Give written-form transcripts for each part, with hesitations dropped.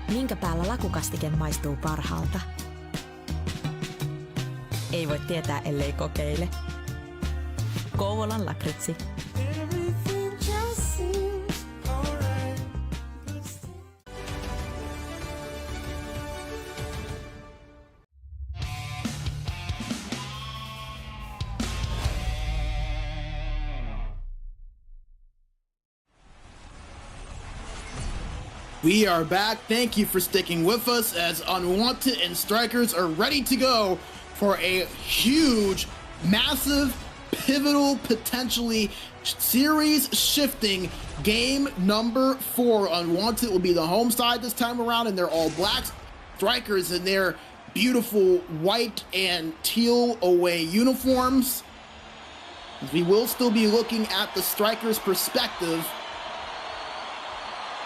Minkä päällä lakukastike maistuu parhaalta? Ei voi tietää, ellei kokeile. Kouvolan lakritsi. We are back. Thank you for sticking with us as Unwanted and Straikers are ready to go for a huge, massive, pivotal, potentially series-shifting game number 4. Unwanted will be the home side this time around, and they're all black. Straikers in their beautiful white and teal away uniforms. We will still be looking at the Straikers' perspective.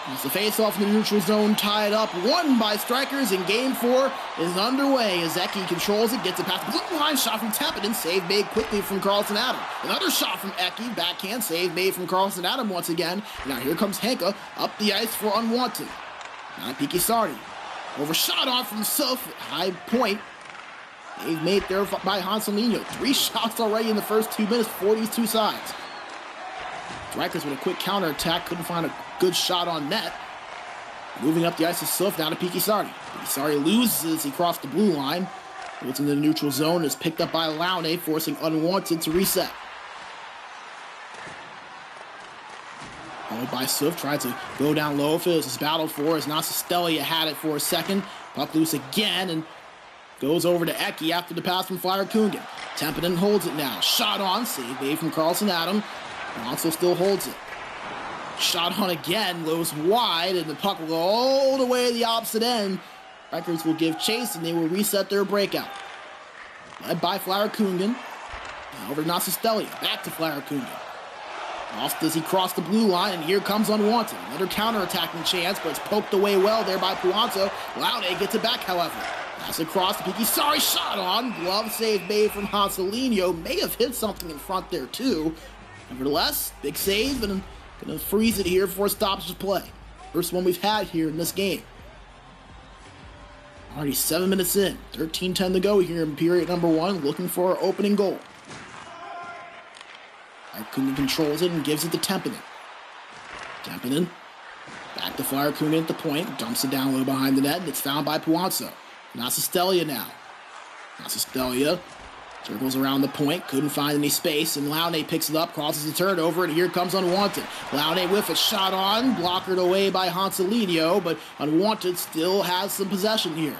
As the face-off in the neutral zone tied up, won by Straikers, and game 4 is underway as Eki controls it, gets it past the blue line, shot from Templeton, save made quickly from Carlson Adam. Another shot from Eki, backhand, save made from Carlson Adam once again. Now here comes Henka up the ice for Unwanted. Now Piki Sardi, overshot on from Suf, high point. They've made there by Hanselino. 3 shots already in the first 2 minutes for these two sides. Straikers with a quick counterattack, couldn't find a good shot on net. Moving up the ice is Suf, down to Piki Sardi. Piki Sardi loses, he crossed the blue line. It's in the neutral zone, is picked up by Laune, forcing Unwanted to reset. Followed by Suf, tried to go down low if it was his battle for, as Nasistelia had it for a second. Puck loose again, and goes over to Eki after the pass from Flyer Kungan. Templeton holds it now. Shot on, save made from Carlson Adam. Alonso still holds it. Shot on again, goes wide, and the puck will go all the way to the opposite end. Straikers will give chase, and they will reset their breakout. Led by Flyer Kungan. Over to Nasistelia, back to Flyer Kungan. Lost as he crossed the blue line, and here comes Unwanted. Another counter-attacking chance, but it's poked away well there by Puanto. Laune gets it back, however. Pass across to Piki. Sorry, shot on. Glove save made from Hanselino. May have hit something in front there, too. Nevertheless, big save, and gonna freeze it here before stoppage of play. First one we've had here in this game. Already 7 minutes in, 13-10 to go here in period number 1, looking for our opening goal. Kungan controls it and gives it to Templeton. Templeton, back to Flyer Kungan at the point, dumps it down low behind the net, and it's found by Puanzo. Nasistelia now. Nasistelia circles around the point, couldn't find any space, and Laune picks it up, crosses the turnover, and here comes Unwanted. Laune with it, shot on, blockered away by Hanselino, but Unwanted still has some possession here.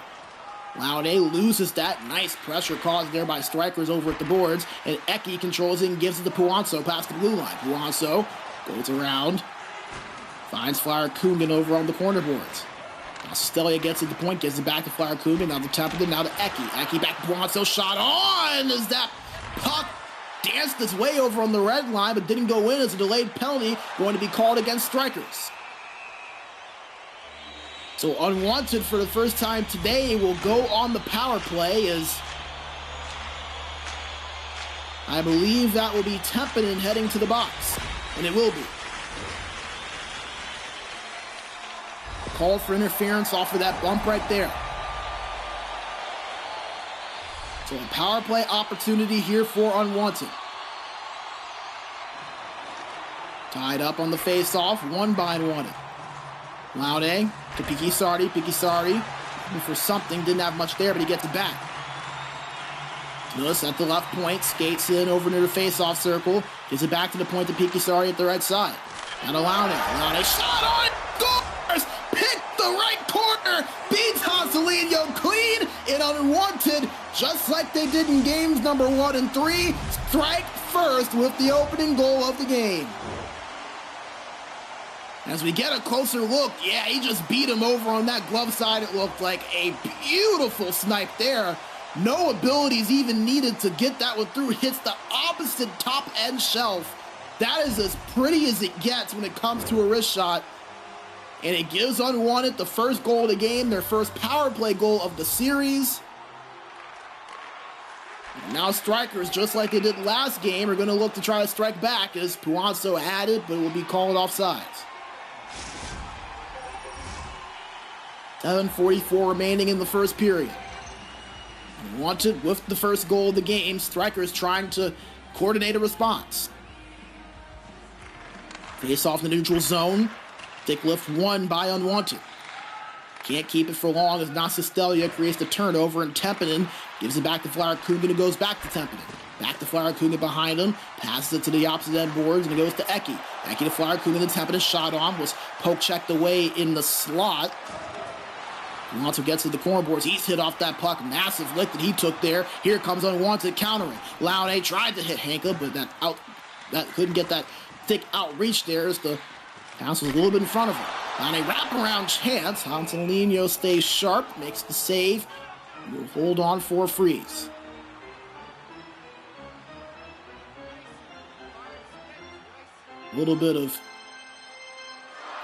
Laune loses that. Nice pressure caused there by Straikers over at the boards, and Eki controls it and gives it to Puanzo past the blue line. Puanzo goes around, finds Flyer Kungan over on the corner boards. Stelia gets at the point, gives it back to Flyer Kungan, now to Templeton, now to Eki. Eki back to Puanzo, shot on as that puck danced its way over on the red line, but didn't go in as a delayed penalty going to be called against Straikers. So Unwanted for the first time today will go on the power play as I believe that will be Templeton heading to the box, and it will be. Call for interference off of that bump right there. So a power play opportunity here for Unwanted. Tied up on the face-off, won by Unwanted. Laune to Piki Sardi. Piki Sardi looking for something, didn't have much there, but he gets it back. Notice at the left point, skates in over near the face-off circle, gives it back to the point to Piki Sardi at the right side. Now to Laune. Laune shot on, scores! Pick the right corner, beats Hanselino clean and Unwanted, just like they did in games number 1 and 3. Strike first with the opening goal of the game. As we get a closer look, yeah, he just beat him over on that glove side. It looked like a beautiful snipe there. No abilities even needed to get that one through. Hits the opposite top end shelf. That is as pretty as it gets when it comes to a wrist shot. And it gives Unwanted the first goal of the game, their first power play goal of the series. And now Straikers, just like they did last game, are going to look to try to strike back as Puanzo had it, but it will be called offsides. 7:44 remaining in the first period. Unwanted with the first goal of the game. Straikers trying to coordinate a response. Face off in the neutral zone. Stick lift won by Unwanted. Can't keep it for long as Nasistelia creates the turnover, and Tempinen gives it back to Flower Coogan, who goes back to Tempinen. Back to Flower Coogan behind him, passes it to the opposite end boards, and it goes to Eki. Eki to Flower Coogan, and Tempinen shot on, was poke checked away in the slot. Unwanted gets to the corner boards. He's hit off that puck. Massive lick that he took there. Here comes Unwanted countering. Laune tried to hit Hanka, but that couldn't get that thick outreach there as the pass was a little bit in front of him. On a wraparound chance, Hanselino stays sharp, makes the save, and will hold on for a freeze. A little bit of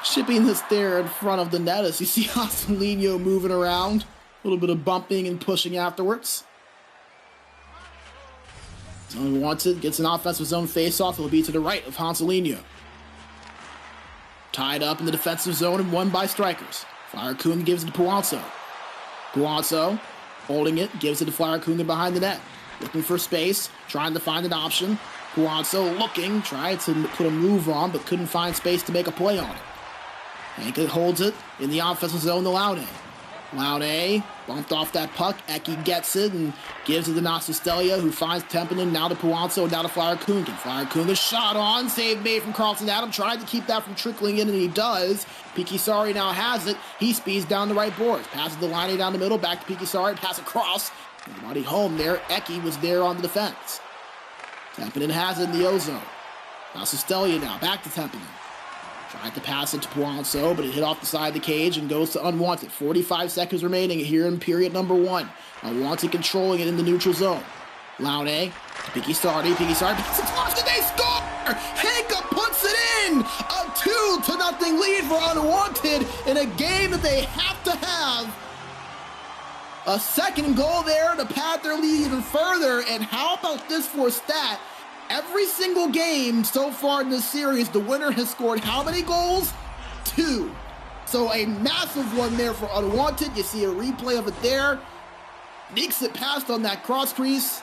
shipping this there in front of the net as you see Hanselino moving around. A little bit of bumping and pushing afterwards. Unwanted gets an offensive zone face-off. It'll be to the right of Hanselino. Tied up in the defensive zone and won by Straikers. Flower Coogan gives it to Puanzo. Puanzo holding it, gives it to Flower Coogan behind the net. Looking for space, trying to find an option. Puanzo looking, tried to put a move on, but couldn't find space to make a play on it. Hanka holds it in the offensive zone to Laune. Laune bumped off that puck. Eki gets it and gives it to Nasistelia, who finds Tempinen, now to Puanzo, now to Flower Coogan. Flower Coogan shot on, save made from Carlton Adam, tried to keep that from trickling in, and he does. Pikisari now has it. He speeds down the right boards. Passes the line down the middle, back to Pikisari, pass across. Nobody home there. Eki was there on the defense. Tempinen has it in the O-zone. Nasistelia now, back to Tempinen. Tried to pass it to Puanzo, but it hit off the side of the cage and goes to Unwanted. 45 seconds remaining here in period number 1. Unwanted controlling it in the neutral zone. Laune, Pikisari puts it off, and they score! Hanka puts it in! A 2-0 lead for Unwanted in a game that they have to have. A second goal there to pad their lead even further, and how about this for a stat? Every single game so far in this series, the winner has scored how many goals? 2. So a massive one there for Unwanted. You see a replay of it there. Sneaks it past on that cross crease.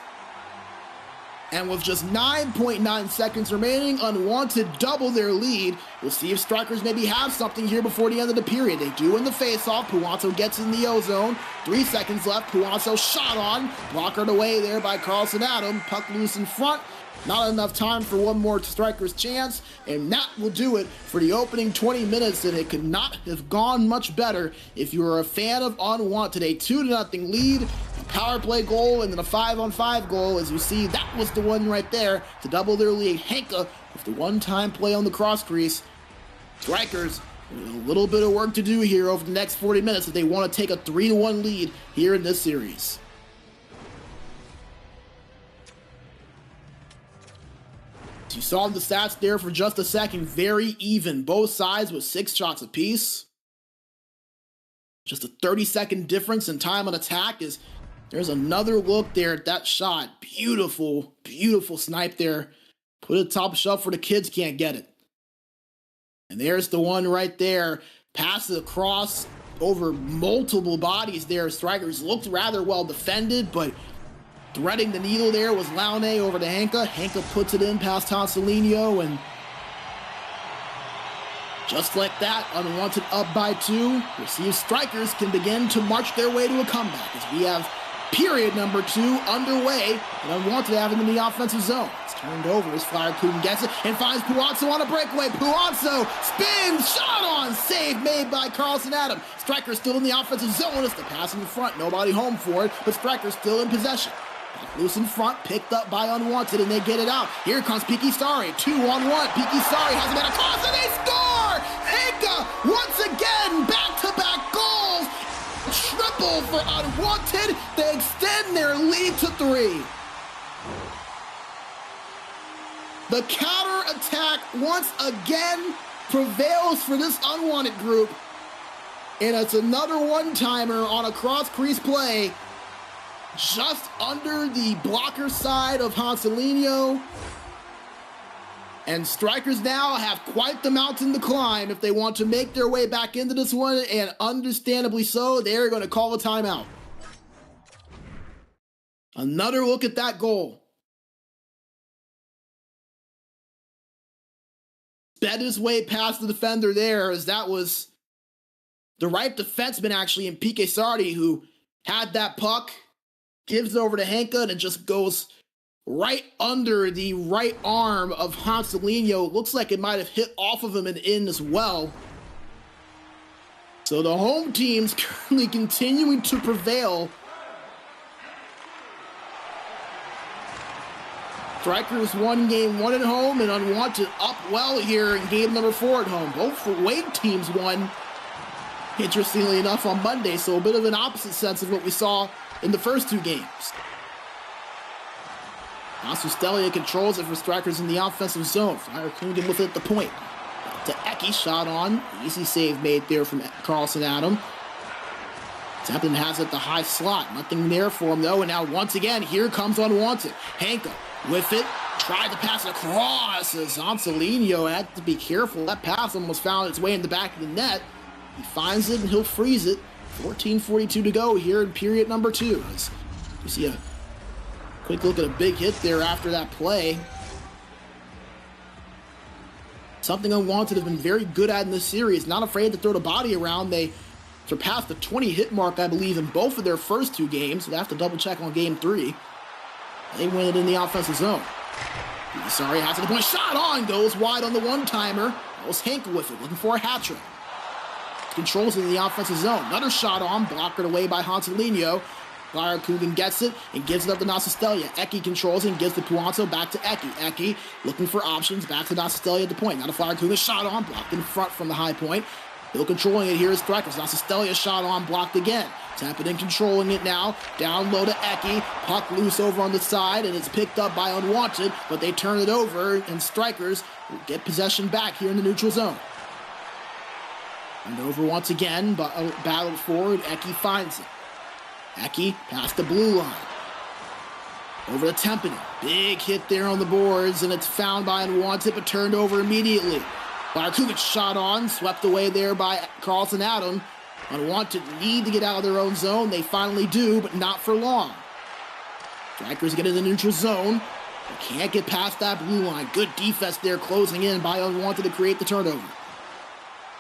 And with just 9.9 seconds remaining, Unwanted double their lead. We'll see if Straikers maybe have something here before the end of the period. They do in the face-off. Puanzo gets in the O-zone. 3 seconds left. Puanzo shot on. Blockered away there by Carlton Adam. Puck loose in front. Not enough time for one more Straikers chance, and that will do it for the opening 20 minutes, and it could not have gone much better if you were a fan of Unwanted. A 2-0 lead, a power play goal, and then a 5-on-5 goal. As you see, that was the one right there to double their lead. Hanka with the one-time play on the cross crease. Straikers with a little bit of work to do here over the next 40 minutes if they want to take a 3-1 lead here in this series. You saw the stats there for just a second. Very even. Both sides with 6 shots apiece. Just a 30-second difference in time on attack. There's another look there at that shot. Beautiful, beautiful snipe there. Put it top shelf where the kids can't get it. And there's the one right there. Passes across over multiple bodies there. Straikers looked rather well defended, but threading the needle there was Laune over to Hanka. Hanka puts it in past Hanselino, and just like that, Unwanted up by 2. We'll see if Straikers can begin to march their way to a comeback as we have period number 2 underway, and Unwanted having in the offensive zone. It's turned over as Flower Coogan gets it and finds Puanzo on a breakaway. Puanzo spins, shot on, save made by Carlton Adam. Straikers still in the offensive zone. It's the pass in the front. Nobody home for it, but Straikers still in possession. Loose in front, picked up by Unwanted, and they get it out. Here comes Pikisari, 2-on-1. Pikisari has a man across, and they score! Hanka, once again, back-to-back goals. Triple for Unwanted. They extend their lead to 3. The counter-attack once again prevails for this Unwanted group, and it's another one-timer on a cross-crease play. Just under the blocker side of Hanselino. And Straikers now have quite the mountain to climb if they want to make their way back into this one, and understandably so, they're going to call a timeout. Another look at that goal. Sped his way past the defender there, as that was the right defenseman actually in PK Sardi who had that puck, gives it over to Henka, and it just goes right under the right arm of Hanselino. Looks like it might have hit off of him and in as well. So the home team's currently continuing to prevail. Straikers won game 1 at home, and Unwanted up well here in game number 4 at home. Both away teams won, interestingly enough, on Monday, so a bit of an opposite sense of what we saw in the first 2 games. Nasustelia controls it for Straikers in the offensive zone. Fire Kungen with it at the point. To Eki, shot on. Easy save made there from Carlson Adam. Templeton has it at the high slot. Nothing there for him though. And now once again, here comes Unwanted. Henka with it. Tried to pass it across as Anselino had to be careful. That pass almost found its way in the back of the net. He finds it and he'll freeze it. 14:42 to go here in period number 2. As you see a quick look at a big hit there after that play. Something Unwanted have been very good at in this series. Not afraid to throw the body around. They surpassed the 20 hit mark, I believe, in both of their first 2 games. We'll have to double check on game 3. They win it in the offensive zone. Sorry, has it the point. Shot on, goes wide on the one-timer. That was Henkel with it, looking for a hat trick. Controls it in the offensive zone. Another shot on, blocked away by Hanselino. Fire Coogan gets it and gives it up to Nasustelia. Eki controls it and gives the Puanto back to Eki. Eki looking for options, back to Nasustelia at the point. Now the Fire Coogan shot on, blocked in front from the high point. Still controlling it here is Straikers. Nasustelia shot on, blocked again. Templeton controlling it now. Down low to Eki. Puck loose over on the side, and it's picked up by Unwanted, but they turn it over, and Straikers will get possession back here in the neutral zone. And over once again, but battled forward. Eki finds it. Eki past the blue line. Over to Templeton. Big hit there on the boards, and it's found by Unwanted, but turned over immediately. Kukic shot on, swept away there by Carlson Adam. Unwanted need to get out of their own zone. They finally do, but not for long. Straikers get in the neutral zone. They can't get past that blue line. Good defense there, closing in by Unwanted to create the turnover.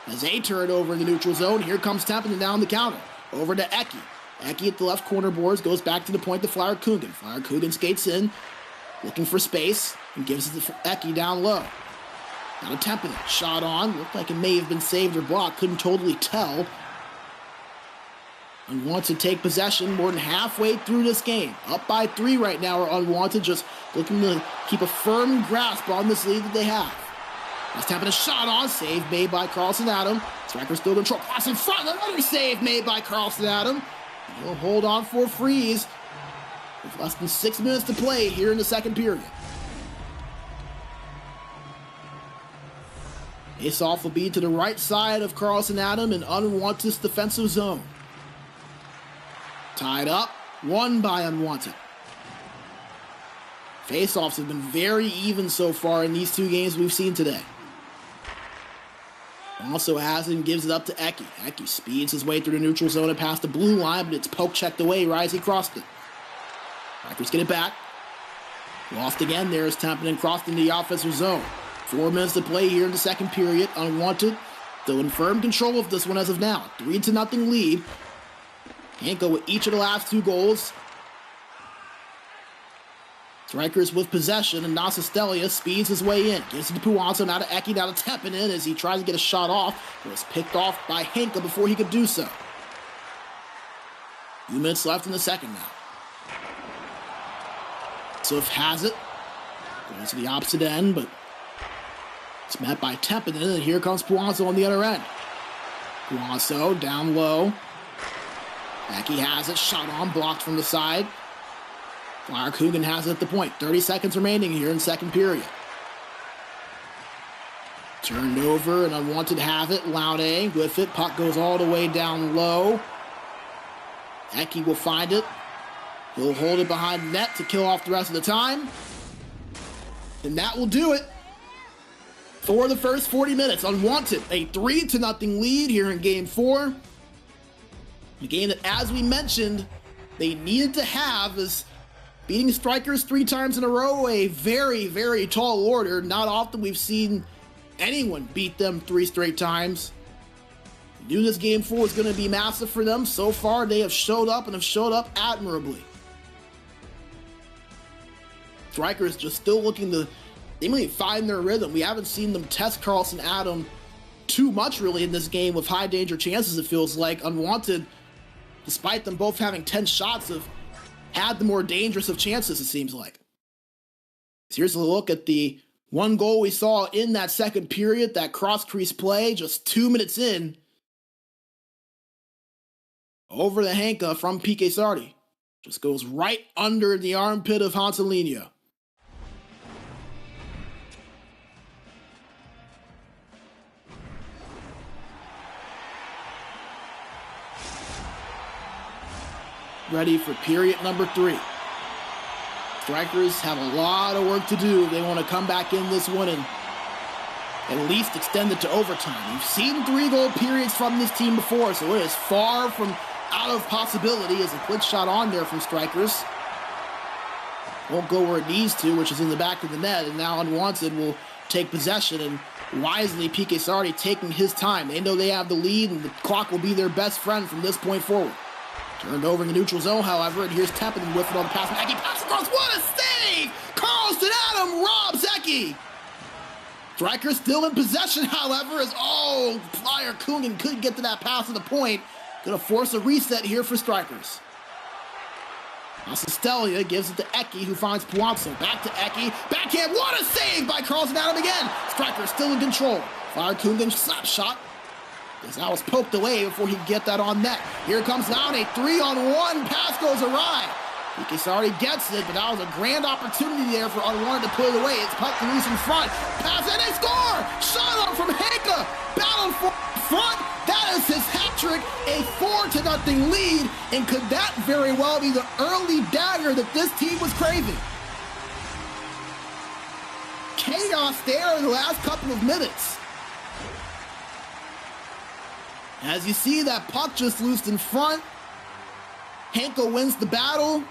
As they turn over in the neutral zone, here comes Templeton down the counter. Over to Eki. Eki at the left corner boards, goes back to the point to Flyer Coogan. Flyer Coogan skates in, looking for space, and gives it to Eki down low. Now to Templeton. Shot on. Looked like it may have been saved or blocked. Couldn't totally tell. Unwanted take possession more than halfway through this game. Up by 3 right now are Unwanted, just looking to keep a firm grasp on this lead that they have. As Templeton shot on. Save made by Carlson Adam. Straikers still control. Cross in front. Another save made by Carlson Adam. He'll hold on for a freeze with less than 6 minutes to play here in the second period. Face-off will be to the right side of Carlson Adam in Unwanted's defensive zone. Tied up, won by Unwanted. Face-offs have been very even so far in these 2 games we've seen today. Also has it and gives it up to Eki. Eki speeds his way through the neutral zone and past the blue line, but it's poke checked away right as he crossed it. Strikers get it back. Lost again there as Templeton crossed into the offensive zone. 4 minutes to play here in the second period. Unwanted still in firm control of this one as of now. 3-0 lead. Can't go with each of the last 2 goals. Straikers with possession, and Nasustelia speeds his way in. Gives it to Puanto, now to Eki, now to Templeton as he tries to get a shot off. It was picked off by Henka before he could do so. 2 minutes left in the second now. Swift has it. Goes to the opposite end, but it's met by Templeton, and here comes Puanto on the other end. Puanto down low. Eki has it, shot on, blocked from the side. Flyer Coogan has it at the point. 30 seconds remaining here in second period. Turned over, and Unwanted have it. Laude with it. Puck goes all the way down low. Eki will find it. He'll hold it behind the net to kill off the rest of the time. And that will do it. for the first 40 minutes. Unwanted, a 3-0 lead here in Game 4. A game that, as we mentioned, they needed to have, is beating Straikers 3 times in a row, a very, very tall order. Not often we've seen anyone beat them 3 straight times. Knew this Game 4 was going to be massive for them. So far, they have showed up and have showed up admirably. Straikers just still looking to, they may find their rhythm. We haven't seen them test Carlson Adam too much really in this game with high danger chances, it feels like. Unwanted, despite them both having 10 shots, have had the more dangerous of chances, it seems like. So here's a look at the one goal we saw in that second period, that cross-crease play just 2 minutes in. Over the Hanka from PK Sardi. Just goes right under the armpit of Hansalinho. Ready for period number 3. Straikers have a lot of work to do. They want to come back in this one and at least extend it to overtime. We've seen 3-goal periods from this team before, so it is far from out of possibility. As a quick shot on there from Straikers. Won't go where it needs to, which is in the back of the net, and now Unwanted will take possession, and wisely PK Sardi taking his time. They know they have the lead, and the clock will be their best friend from this point forward. Turned over in the neutral zone, however, and here's Teppan with it on the pass. Eki pass across, what a save! Carlson Adam robs Eki! Straikers still in possession, however, as Flyer Kungen couldn't get to that pass to the point. Gonna force a reset here for Straikers. Nasastelia gives it to Eki, who finds Puanzo. Back to Eki. Backhand, what a save by Carlson Adam again! Straikers still in control. Flyer Kungen slap shot. As that was poked away before he could get that on net. Here comes now a 3-on-1. Pass goes awry. PK Sardi gets it, but that was a grand opportunity there for Unwanted to put it away. It's puck loose in front. Pass and they score! Shot on from Hanka. Battle for front. That is his hat trick. A 4-0 lead. And could that very well be the early dagger that this team was craving? Chaos there in the last couple of minutes. As you see, that puck just loosed in front. Hanka wins the battle.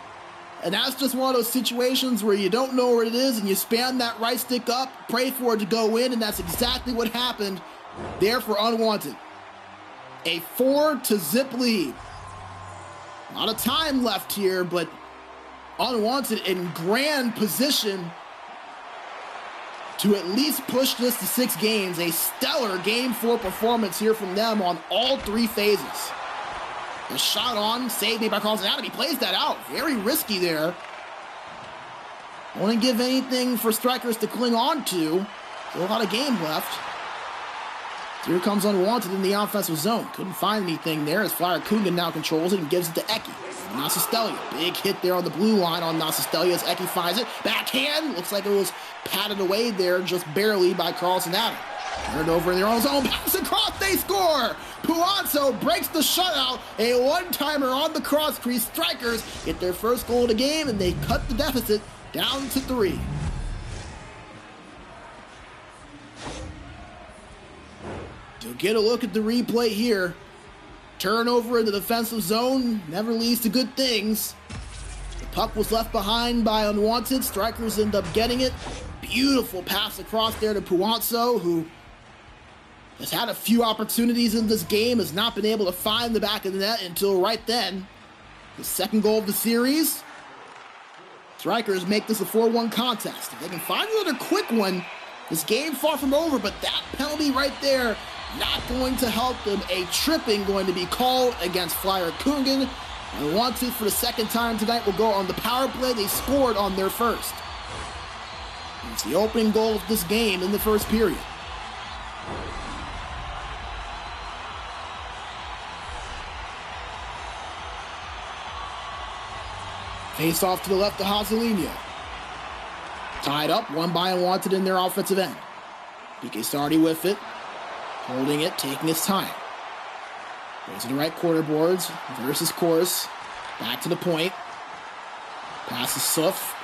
And that's just one of those situations where you don't know where it is and you spam that right stick up, pray for it to go in, and that's exactly what happened there for Unwanted. A 4-0 lead. A lot of time left here, but Unwanted in grand position to at least push this to 6 games. A stellar Game 4 performance here from them on all 3 phases. The shot on, saved by Carlson Adam. He plays that out. Very risky there. Won't give anything for Straikers to cling on to. Still a lot of game left. Here comes Unwanted in the offensive zone. Couldn't find anything there as Flyer Kungen now controls it and gives it to Eki. Nasastelia. Big hit there on the blue line on Nasastelia as Eki finds it. Backhand. Looks like it was patted away there just barely by Carlson Adam. Turned over in their own zone. Pass across. They score. Puanzo breaks the shutout. A one-timer on the cross crease. Straikers get their first goal of the game and they cut the deficit down to 3. So get a look at the replay here. Turnover in the defensive zone never leads to good things. The puck was left behind by Unwanted. Straikers end up getting it. Beautiful pass across there to Puanzo, who has had a few opportunities in this game, has not been able to find the back of the net until right then. The second goal of the series. Straikers make this a 4-1 contest. If they can find another quick one, this game far from over, but that penalty right there not going to help them. A tripping going to be called against Flyer Kungen. Unwanted for the second time tonight will go on the power play. They scored on their first. It's the opening goal of this game in the first period. Face off to the left to Hansalinho. Tied up, one by Unwanted in their offensive end. PK Sardi with it. Holding it, taking his time. Goes to the right quarter boards, versus course. Back to the point. Passes Suf.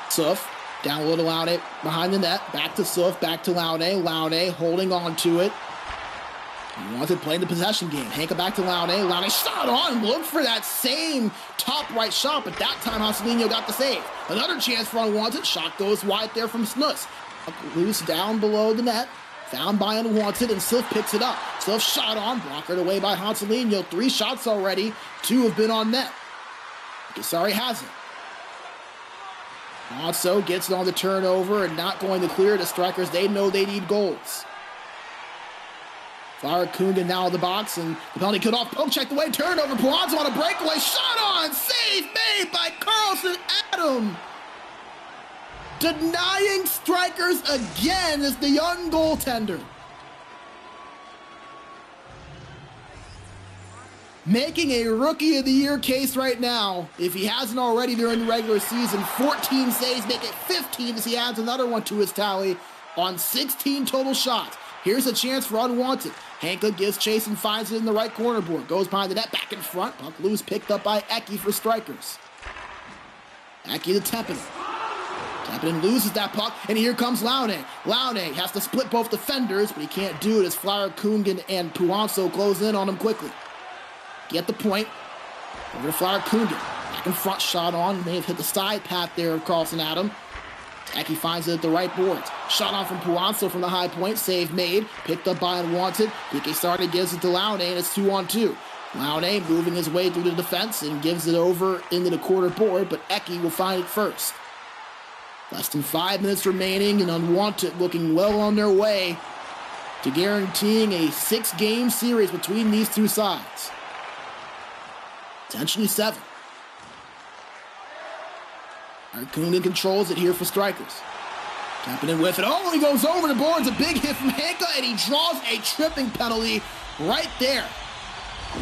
Down low to Laude, behind the net. Back to Suf, back to Laude. Laude holding on to it. Unwanted playing the possession game. Hanka back to Laude. Laude shot on. Looked for that same top right shot, but that time Joselino got the save. Another chance for Unwanted. Shot goes wide there from Snus. Loose down below the net. Found by Unwanted, and Sif picks it up. Sif shot on. Blockered away by Joselino. 3 shots already. 2 have been on net. Sorry has it. Also gets it on the turnover and not going to clear the Straikers. They know they need goals. Flower Kunga now in the box, and the penalty cut off. Poke checked away. Turnover. Puanzo on a breakaway. Shot on. Save made by Carlson Adam. Denying Straikers again as the young goaltender. Making a Rookie of the Year case right now, if he hasn't already during the regular season. 14 saves, make it 15 as he adds another one to his tally on 16 total shots. Here's a chance for Unwanted. Hanka gives chase and finds it in the right corner board. Goes behind the net, back in front. Puck loose, picked up by Eki for Straikers. Eki to Tempinen. Tempinen loses that puck, and here comes Laude. Laude has to split both defenders, but he can't do it as Flower Kungan and Puanzo close in on him quickly. Get the point. Over to Flower Kungan. Back in front, shot on. May have hit the side path there of Carlson Adam. Eki finds it at the right boards. Shot on from Puanzo from the high point. Save made. Picked up by Unwanted. PK started, gives it to Laude, and it's 2-on-2. Laude moving his way through the defense and gives it over into the quarter board, but Eki will find it first. Less than 5 minutes remaining, and Unwanted looking well on their way to guaranteeing a 6-game series between these two sides. Potentially 7. Kungan controls it here for Straikers. Tempinen with it. Oh, he goes over the boards. A big hit from Hanka, and he draws a tripping penalty right there.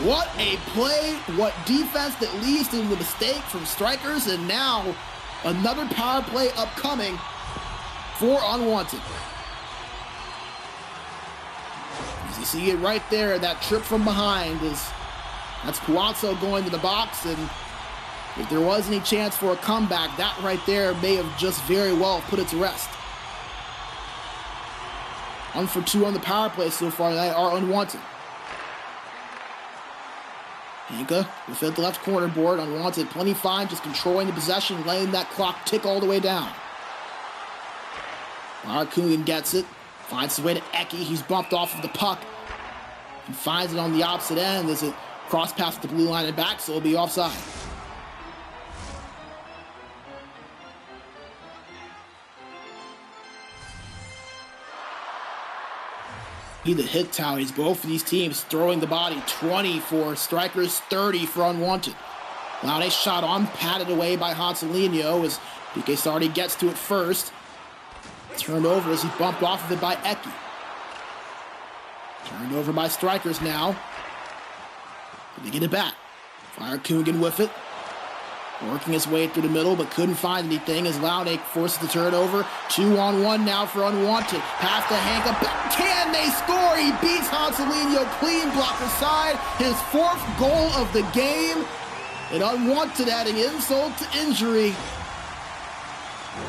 What a play. What defense that leads to the mistake from Straikers, and now another power play upcoming for Unwanted. As you see it right there, that trip from behind that's Puanzo going to the box, and if there was any chance for a comeback, that right there may have just very well put it to rest. 1 for 2 on the power play so far. They are Unwanted. Hanka within the left corner board. Unwanted, plenty fine, just controlling the possession, letting that clock tick all the way down. Kungan gets it, finds his way to Eki. He's bumped off of the puck and finds it on the opposite end as it cross past the blue line and back, so it'll be offside. The hit tallies, both of these teams throwing the body. 20 for Straikers, 30 for Unwanted. Laude shot on, patted away by Joselino as PK Sardi gets to it first. Turned over as he bumped off of it by Eki. Turned over by Straikers now. They get it back. Fire Kungan with it. Working his way through the middle, but couldn't find anything as Laude forces the turnover. 2-on-1 now for Unwanted. Pass to Hanka. Can they score? He beats Joselino clean, blocked aside. His 4th goal of the game. And Unwanted, adding insult to injury,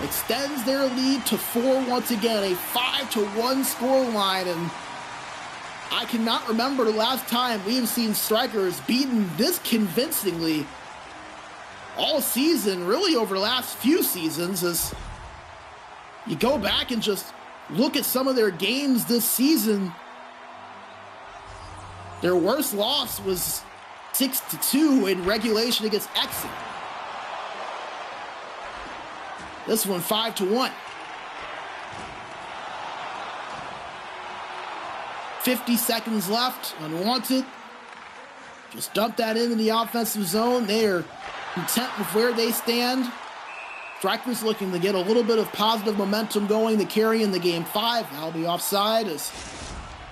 extends their lead to 4 once again. A 5-1 scoreline, and I cannot remember the last time we have seen Straikers beaten this convincingly all season, really over the last few seasons. As you go back and just look at some of their games this season, their worst loss was 6-2 in regulation against Exeter. This one 5-1. 50 seconds left. Unwanted just dump that into the offensive zone. They are content with where they stand. Straikers looking to get a little bit of positive momentum going to carry in the game 5. That'll be offside as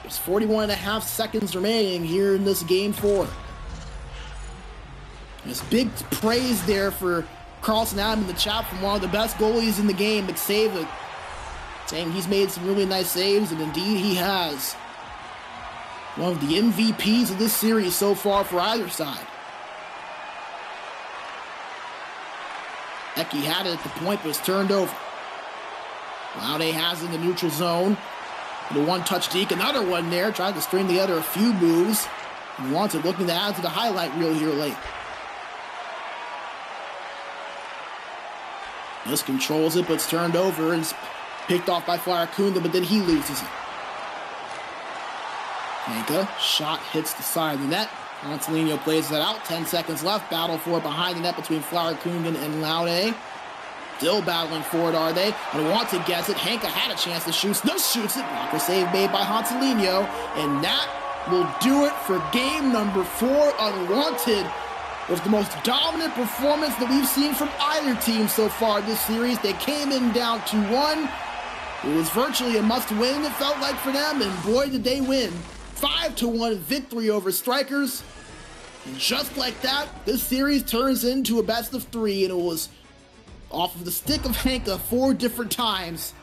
there's 41.5 seconds remaining here in this game 4. There's big praise there for Carlson Adam in the chat from one of the best goalies in the game, McSavick, saying he's made some really nice saves, and indeed he has. One of the MVPs of this series so far for either side. Eki had it at the point, but was turned over. Laude has in the neutral zone. The one-touch deke, another one there. Tried to string together a few moves. Unwanted looking to add to the highlight reel here late. Just controls it, but it's turned over and it's picked off by Flyer Kunda, but then he loses it. Hanka, shot hits the side of the net. Montalino plays that out. 10 seconds left. Battle for it behind the net between Flower Kungan and Laude. Still battling for it, are they? Unwanted gets it. Hanka had a chance to shoot. No, shoots it. Blocker save made by Montalino. And that will do it for game number 4. Unwanted was the most dominant performance that we've seen from either team so far this series. They came in down 2-1. It was virtually a must-win, it felt like, for them. And boy, did they win. 5-1 victory over Straikers. And just like that, this series turns into a best of 3, and it was off of the stick of Hanka 4 different times.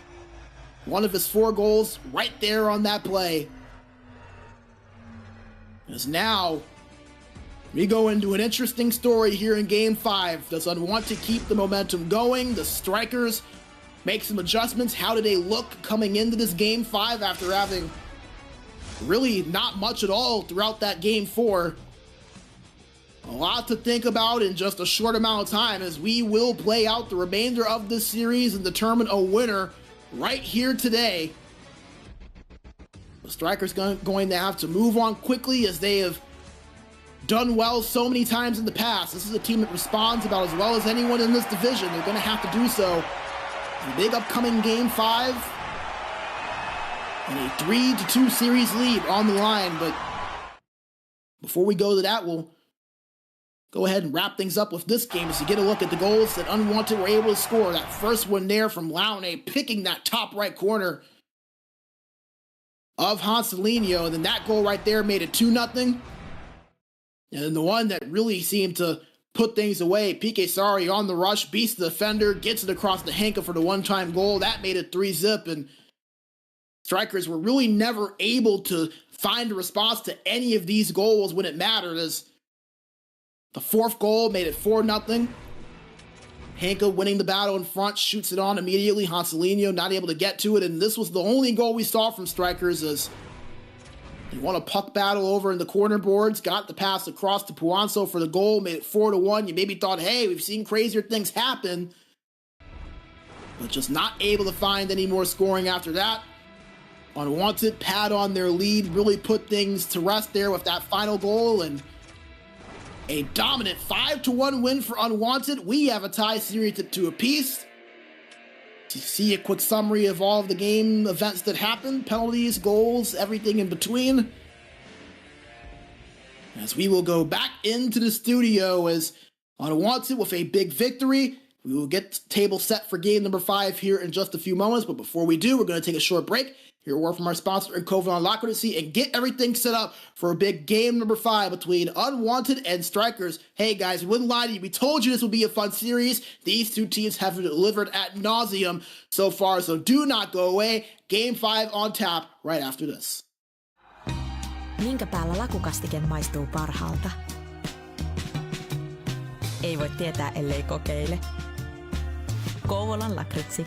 One of his 4 goals right there on that play. As now, we go into an interesting story here in Game 5. Does Unwanted keep the momentum going? The Straikers make some adjustments. How do they look coming into this Game 5 after having really not much at all throughout that Game 4? A lot to think about in just a short amount of time, as we will play out the remainder of this series and determine a winner right here today. The Straikers going to have to move on quickly, as they have done well so many times in the past. This is a team that responds about as well as anyone in this division. They're going to have to do so. A big upcoming Game 5. And a 3-2 series lead on the line. But before we go to that, we'll go ahead and wrap things up with this game as you get a look at the goals that Unwanted were able to score. That first one there from Laude, picking that top right corner of Hansalino. And then that goal right there made it 2-0. And then the one that really seemed to put things away, Pique Sari on the rush, beats the defender, gets it across the Hanka for the one-time goal. That made it 3-0. And Straikers were really never able to find a response to any of these goals when it mattered, as the 4th goal made it 4-0. Hanka winning the battle in front, shoots it on immediately. Hansalino not able to get to it, and this was the only goal we saw from Straikers, as they won a puck battle over in the corner boards, got the pass across to Puanso for the goal, made it 4-1. You maybe thought, hey, we've seen crazier things happen, but just not able to find any more scoring after that. Unwanted pad on their lead, really put things to rest there with that final goal, and a dominant 5-1 win for Unwanted. We have a tie series to 2 apiece. To see a quick summary of all of the game events that happened, penalties, goals, everything in between. As we will go back into the studio as Unwanted with a big victory. We will get the table set for game number 5 here in just a few moments, but before we do, we're going to take a short break. Hear a word from our sponsor in Covenant Lockwood and get everything set up for a big game number 5 between Unwanted and Straikers. Hey guys, we wouldn't lie to you. We told you this would be a fun series. These 2 teams have delivered ad nauseum so far, so do not go away. Game 5 on tap right after this. Minkä päällä lakukastike maistuu parhaalta? Ei voi tietää, ellei kokeile. Kouvolan lakritsi.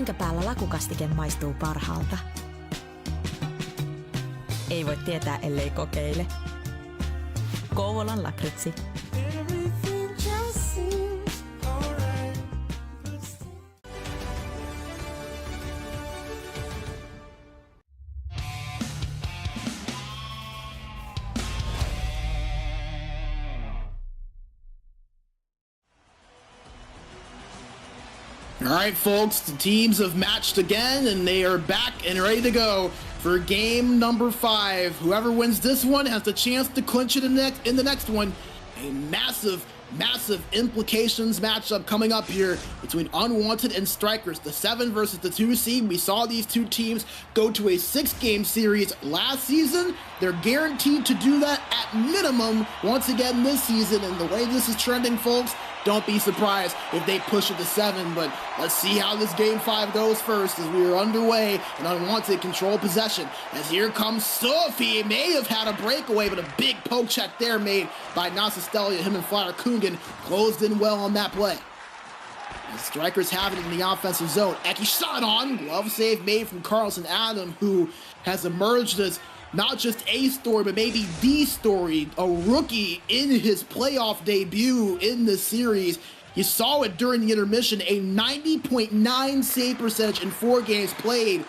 Minkä päällä lakukastike maistuu parhaalta? Ei voi tietää, ellei kokeile. Kouvolan lakritsi. All right, folks, the teams have matched again, and they are back and ready to go for game number 5. Whoever wins this one has the chance to clinch it in the next one. A massive implications matchup coming up here between Unwanted and Straikers, the 7 versus the 2 seed. We saw these two teams go to a 6-game series last season. They're guaranteed to do that at minimum once again this season, and the way this is trending, folks, don't be surprised if they push it to 7, but let's see how this game 5 goes first as we are underway and Unwanted control possession. As here comes Sophie. May have had a breakaway, but a big poke check there made by Nasistelia. Him and Flyer Kungan closed in well on that play. The Straikers have it in the offensive zone. Eki shot on. Glove save made from Carlson Adam, who has emerged as not just a story, but maybe the story, a rookie in his playoff debut in this series. You saw it during the intermission, a 90.9 save percentage in 4 games played.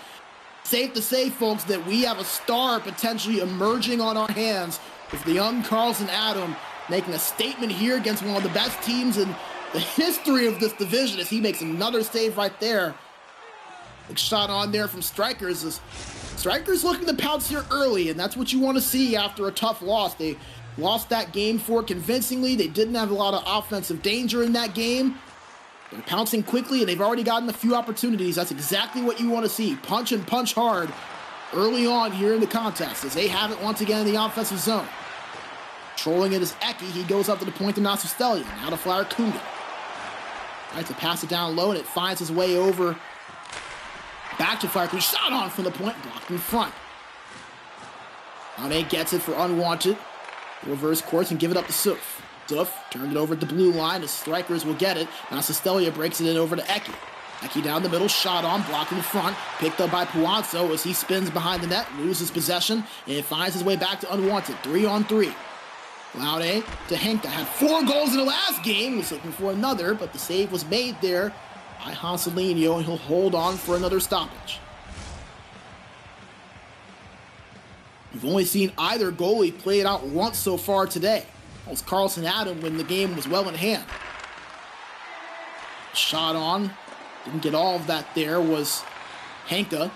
Safe to say, folks, that we have a star potentially emerging on our hands with the young Carlson Adam making a statement here against one of the best teams in the history of this division as he makes another save right there. Big shot on there from Straikers as Straikers looking to pounce here early, and that's what you want to see after a tough loss. They lost that game 4 convincingly. They didn't have a lot of offensive danger in that game. They're pouncing quickly, and they've already gotten a few opportunities. That's exactly what you want to see. Punch and punch hard early on here in the contest as they have it once again in the offensive zone. Trolling it is Eki. He goes up to the point to Nasistelia. Now to Flyer Kungan. Tries to pass it down low, and it finds its way over back to Flyer Kungan. Shot on from the point, blocked in front. Ane gets it for Unwanted. Reverse course and give it up to Suf. Suf turned it over at the blue line. The Straikers will get it. Now Nasistelia breaks it in over to Eki. Eki down the middle, shot on, blocked in front. Picked up by Puanzo as he spins behind the net, loses possession, and finds his way back to Unwanted. 3-on-3. Laude to Henka. Had 4 goals in the last game. Was looking for another, but the save was made there by Hanselinho, and he'll hold on for another stoppage. We've only seen either goalie play it out once so far today. That was Carlson Adam when the game was well in hand. Shot on. Didn't get all of that there was Henka.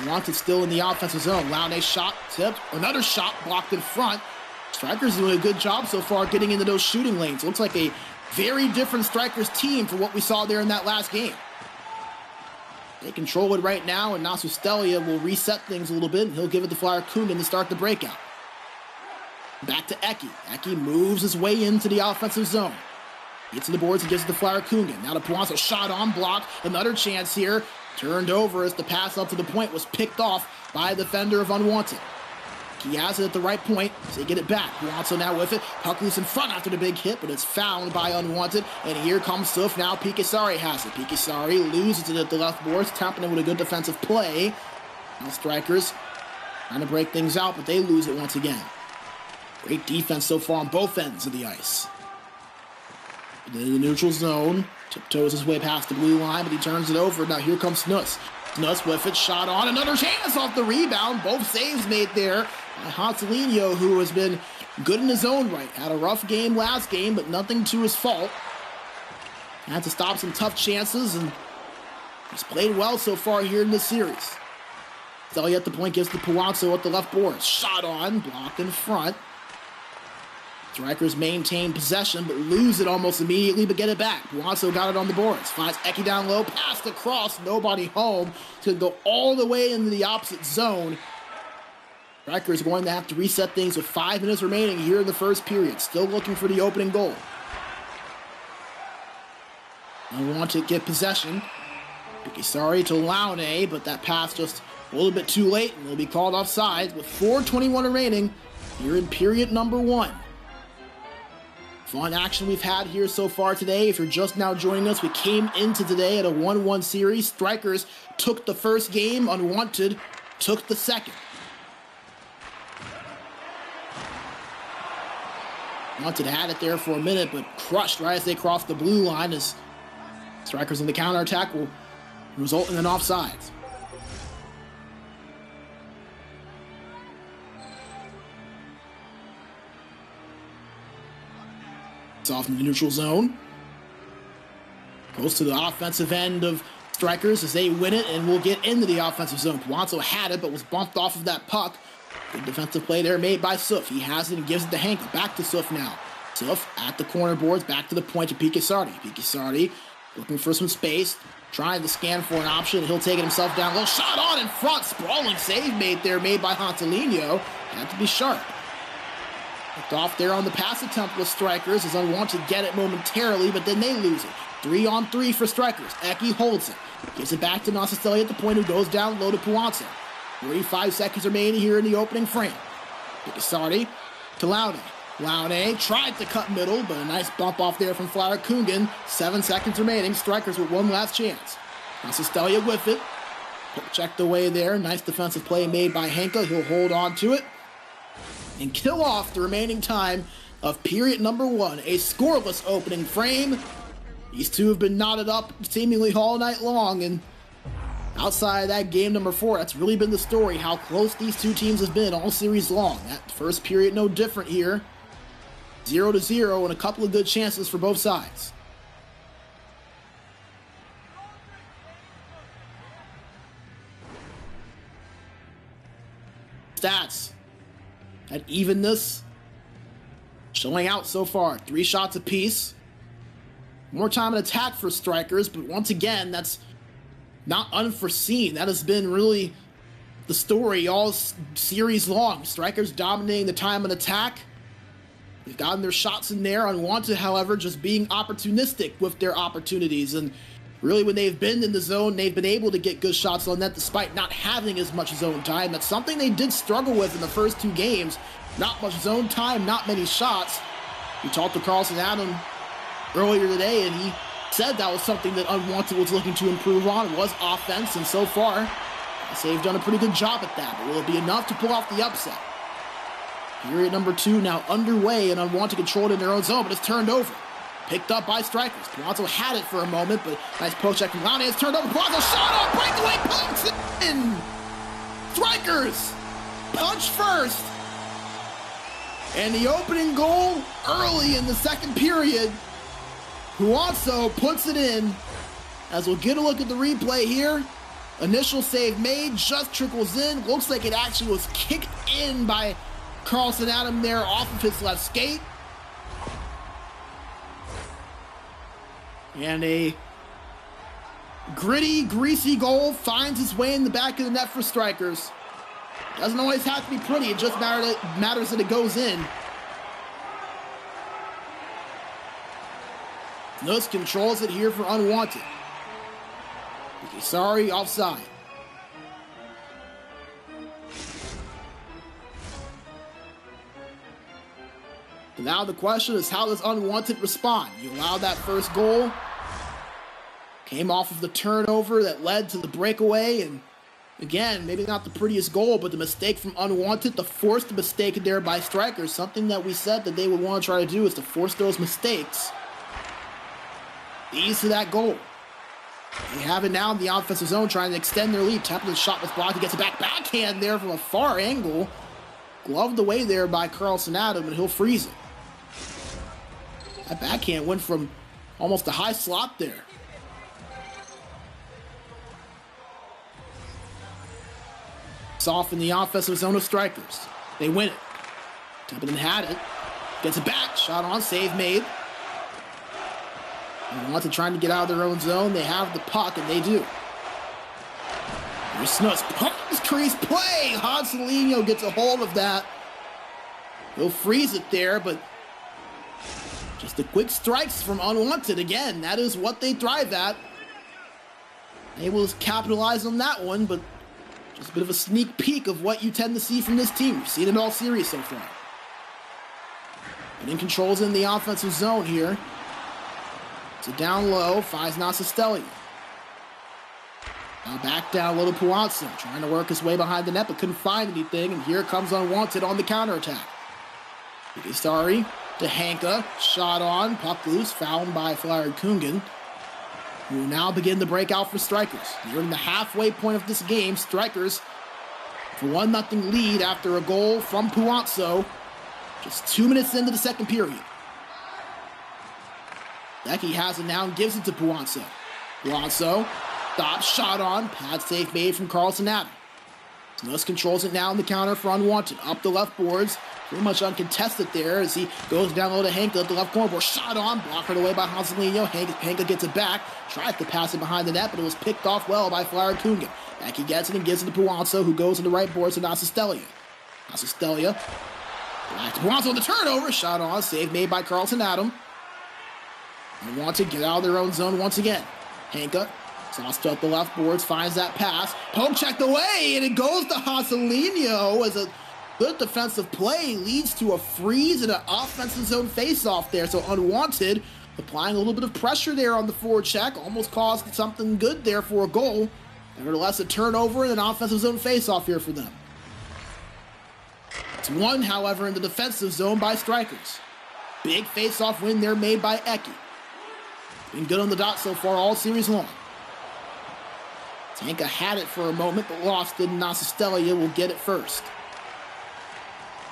Wanted still in the offensive zone. Laude shot, tipped. Another shot blocked in front. Straikers doing a good job so far getting into those shooting lanes. Looks like a very different Straikers team from what we saw there in that last game. They control it right now, and Nasistelia will reset things a little bit, and he'll give it to Flyer Kungan to start the breakout. Back to Eki. Eki moves his way into the offensive zone. Gets to the boards and gives it to Flyer Kungan. Now to Puanzo, shot on, block. Another chance here. Turned over as the pass up to the point was picked off by a defender of Unwanted. He has it at the right point, so they get it back. Puanzo now with it. Puck loose in front after the big hit, but it's fouled by Unwanted. And here comes Suf. Now Pikasari has it. Pikasari loses it at the left boards, tapping it with a good defensive play. Now Straikers trying to break things out, but they lose it once again. Great defense so far on both ends of the ice. In the neutral zone, tiptoes his way past the blue line, but he turns it over. Now here comes Snus. Snus with it, shot on, another chance off the rebound. Both saves made there by Hanselinho, who has been good in his own right. Had a rough game last game, but nothing to his fault. Had to stop some tough chances, and he's played well so far here in this series. Stelia at the point gives to Puanzo at the left board. Shot on, blocked in front. Straikers maintain possession, but lose it almost immediately, but get it back. Puanzo got it on the boards. Finds Eki down low, passed across, nobody home. It's going to go all the way into the opposite zone. Straikers going to have to reset things with 5 minutes remaining here in the first period. Still looking for the opening goal. I want to get possession. Sorry to Laune, but that pass just a little bit too late, and will be called offside with 4:21 remaining here in period number 1. Fun action we've had here so far today. If you're just now joining us, we came into today at a 1-1 series. Straikers took the first game. Unwanted took the second. Unwanted had it there for a minute, but crushed right as they crossed the blue line as Straikers on the counterattack will result in an offsides. It's off in the neutral zone. Goes to the offensive end of Straikers as they win it and will get into the offensive zone. Puanzo had it but was bumped off of that puck. Good defensive play there made by Suf. He has it and gives it to Hanka. Back to Suf now. Suf at the corner boards. Back to the point to Pikasardi. Pikasardi looking for some space. Trying to scan for an option. He'll take it himself down. Little shot on in front. Sprawling save made there made by Hontalino. Had to be sharp. Hooked off there on the pass attempt with Straikers as Unwanted get it momentarily, but then they lose it. 3-on-3 for Straikers. Eki holds it. Gives it back to Nasastelli at the point, who goes down low to Puanzo. 45 seconds remaining here in the opening frame. Pikasardi to Laune. Laune tried to cut middle, but a nice bump off there from Flower Kungan. 7 seconds remaining. Straikers with one last chance. Nasastelli with it. Checked away there. Nice defensive play made by Hanka. He'll hold on to it and kill off the remaining time of period number 1. A scoreless opening frame. These two have been knotted up seemingly all night long, and outside of that game number 4, that's really been the story, how close these two teams have been all series long. That first period no different here. 0-0 and a couple of good chances for both sides. Stats. At evenness, showing out so far. 3 shots apiece. More time in attack for Straikers, but once again, that's not unforeseen. That has been really the story all series long. Straikers dominating the time in attack. They've gotten their shots in there. Unwanted, however, just being opportunistic with their opportunities. And really, when they've been in the zone, they've been able to get good shots on net despite not having as much zone time. That's something they did struggle with in the first 2 games. Not much zone time, not many shots. We talked to Carlson Adam earlier today, and he said that was something that Unwanted was looking to improve on, was offense, and so far, I say they've done a pretty good job at that. But will it be enough to pull off the upset? Period number 2 now underway, and Unwanted controlled in their own zone, but it's turned over. Picked up by Straikers. Puanzo had it for a moment, but nice poke check from Laune. It's turned over. Puanzo shot off, breakaway, punch it in! Straikers punch first. And the opening goal early in the second period. Puanzo puts it in. As we'll get a look at the replay here. Initial save made, just trickles in. Looks like it actually was kicked in by Carlson Adam there off of his left skate. And a gritty, greasy goal finds its way in the back of the net for Straikers. Doesn't always have to be pretty, it just matters that it goes in. Nuss controls it here for Unwanted. Sorry, offside. Now the question is, how does Unwanted respond? You allow that first goal. Came off of the turnover that led to the breakaway. And again, maybe not the prettiest goal, but the mistake from Unwanted, the forced mistake there by Straikers. Something that we said that they would want to try to do is to force those mistakes. Leads to that goal. They have it now in the offensive zone, trying to extend their lead. Templeton's shot was blocked. He gets it back. Backhand there from a far angle. Gloved away there by Carlson Adam, and he'll freeze it. That backhand went from almost a high slot there. It's off in the offensive zone of Straikers. They win it. Templeton had it. Gets it back. Shot on. Save made. Unwanted trying to get out of their own zone. They have the puck, and they do. Here's Snuss. Pumps crease play. Hontalino gets a hold of that. He'll freeze it there, but just the quick strikes from Unwanted again. That is what they thrive at. Able to capitalize on that one, but just a bit of a sneak peek of what you tend to see from this team. You've seen it all series so far. Getting controls in the offensive zone here. So down low, finds Nasastelia. Now back down low to Puanzo, trying to work his way behind the net, but couldn't find anything, and here comes Unwanted on the counterattack. Sorry to Hanka, shot on, puck loose, fouled by Flyer Kungen, who will now begin the breakout for Straikers. Nearing the halfway point of this game, Straikers for 1-0 lead after a goal from Puanzo, just 2 minutes into the second period. Becky has it now and gives it to Puanzo. Puanzo stops, shot on, pad save made from Carlson Adam. Nuss controls it now in the counter for Unwanted. Up the left boards, pretty much uncontested there as he goes down low to Hanka at the left corner board. Shot on, blocked away by Hanselino. Hanka gets it back, tries to pass it behind the net, but it was picked off well by Flyer Kungen. Back he gets it and gives it to Puanzo, who goes to the right boards to Nasastelia. Nasastelia, back to Puanzo on the turnover. Shot on, save made by Carlson Adam. Unwanted get out of their own zone once again. Hanka tossed up the left boards, finds that pass. Poke checked away, and it goes to Hanselino as a good defensive play leads to a freeze and an offensive zone face-off there. So Unwanted applying a little bit of pressure there on the forward check, almost caused something good there for a goal. Nevertheless, a turnover and an offensive zone face-off here for them. It's won, however, in the defensive zone by Straikers. Big face-off win there made by Eki. Been good on the dot so far all series long. Hanka had it for a moment, but lost it, and Nasastelia will get it first.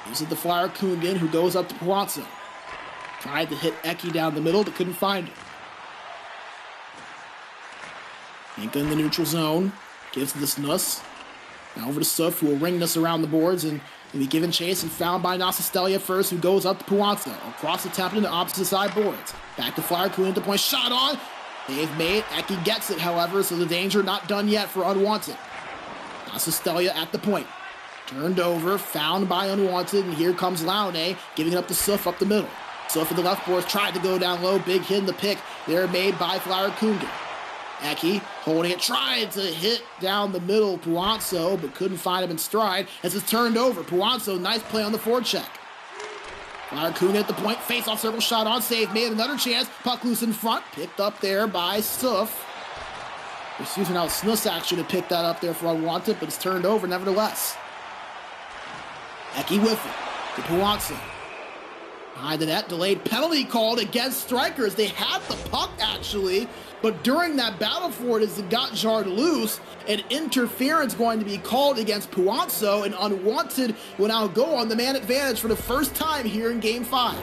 This is the Flyer Kungen, who goes up to Puanzo. Tried to hit Eki down the middle, but couldn't find it. Hanka in the neutral zone, gives this Nuss. Now over to Suf, who will ring this around the boards, and will be given chase and found by Nasastelia first, who goes up to Puanzo. Across the template into opposite side boards. Back to Flyer Kungen to point, shot on. They've made, Eki gets it, however, so the danger not done yet for Unwanted. Nasastelia at the point. Turned over, found by Unwanted, and here comes Laune, giving it up to Suf up the middle. Suf at the left boards, tried to go down low, big hit in the pick. They're made by Flyer Kungen. Eki holding it, tried to hit down the middle Puanzo, but couldn't find him in stride as it's turned over. Puanzo, nice play on the forecheck. Flyer Kungen at the point, face-off circle, shot on, save made, another chance, puck loose in front, picked up there by Suf. Excuse me, now Snuss actually picked that up there for Unwanted, but it's turned over nevertheless. Eki with it, to Puanzo. Behind the net, delayed penalty called against Straikers. They had the puck actually, but during that battle for it as it got jarred loose, an interference going to be called against Puanzo, and Unwanted will now go on the man advantage for the first time here in Game 5.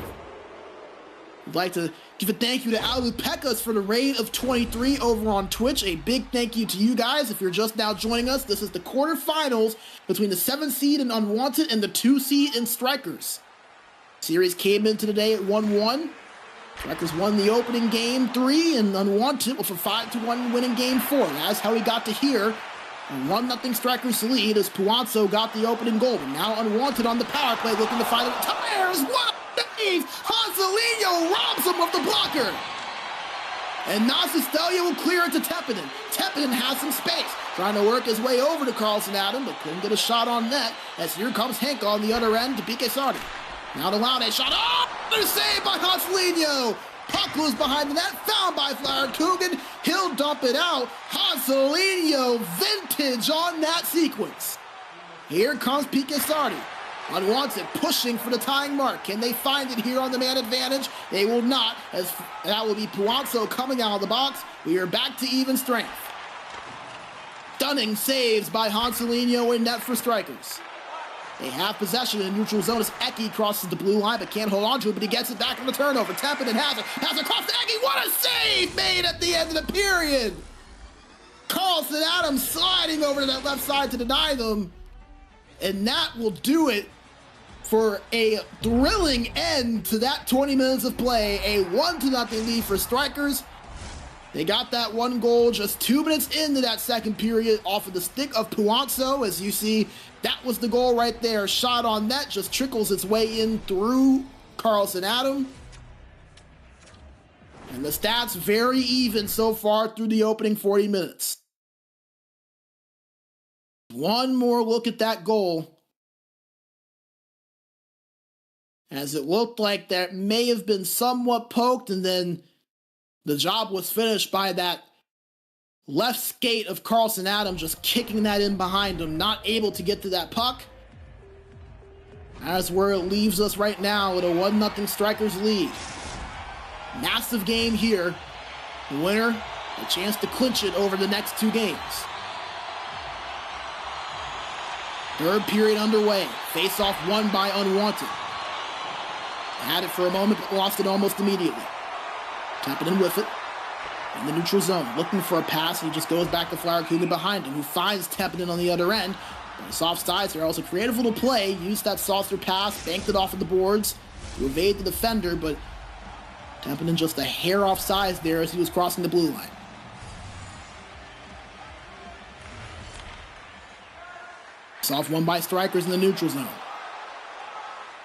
I'd like to give a thank you to Alu Pekas for the raid of 23 over on Twitch. A big thank you to you guys. If you're just now joining us, this is the quarterfinals between the 7th seed in Unwanted and the 2 seed in Straikers. Series came into today at 1-1. Straikers won the opening game 3, and Unwanted with a 5-1 win in game 4. That's how we got to here. A 1-0 Straikers lead as Puanzo got the opening goal. But now Unwanted on the power play looking to find the tires. What a save! Hanselino robs him of the blocker. And Nasastelia will clear it to Tepinen. Tepinen has some space, trying to work his way over to Carlson Adam, but couldn't get a shot on net as here comes Hank on the other end to Pique Sardi. Now to Laune, shot, oh! They're saved by Hanselino. Puck loose behind the net, found by Flyer Kungen. He'll dump it out. Hanselino, vintage on that sequence. Here comes Pique Sardi. Unwanted, pushing for the tying mark. Can they find it here on the man advantage? They will not, as that will be Puanzo coming out of the box. We are back to even strength. Stunning saves by Hanselino in net for Straikers. They have possession in the neutral zone as Eki crosses the blue line, but can't hold on to it, but he gets it back on the turnover. Tepinen has it. Pass across to Eki. What a save made at the end of the period. Carlson Adams sliding over to that left side to deny them. And that will do it for a thrilling end to that 20 minutes of play. A 1-0 lead for Straikers. They got that one goal just 2 minutes into that second period off of the stick of Puanzo. As you see, that was the goal right there. Shot on net, just trickles its way in through Carlson Adam. And the stats very even so far through the opening 40 minutes. One more look at that goal. as it looked like that may have been somewhat poked, and then the job was finished by that left skate of Carlson Adams just kicking that in behind him, not able to get to that puck. That's where it leaves us right now with a 1-0 Straikers lead. Massive game here. The winner, a chance to clinch it over the next 2 games. Third period underway. Face-off won by Unwanted. Had it for a moment, but lost it almost immediately. Tapping in with it. In the neutral zone, looking for a pass, and he just goes back to Flyerkuga behind him, who finds Tepinen on the other end. But it's offsides there. Also creative little play. Used that saucer pass, banked it off of the boards to evade the defender, but Tepinen just a hair off sides there as he was crossing the blue line. Soft won by Straikers in the neutral zone.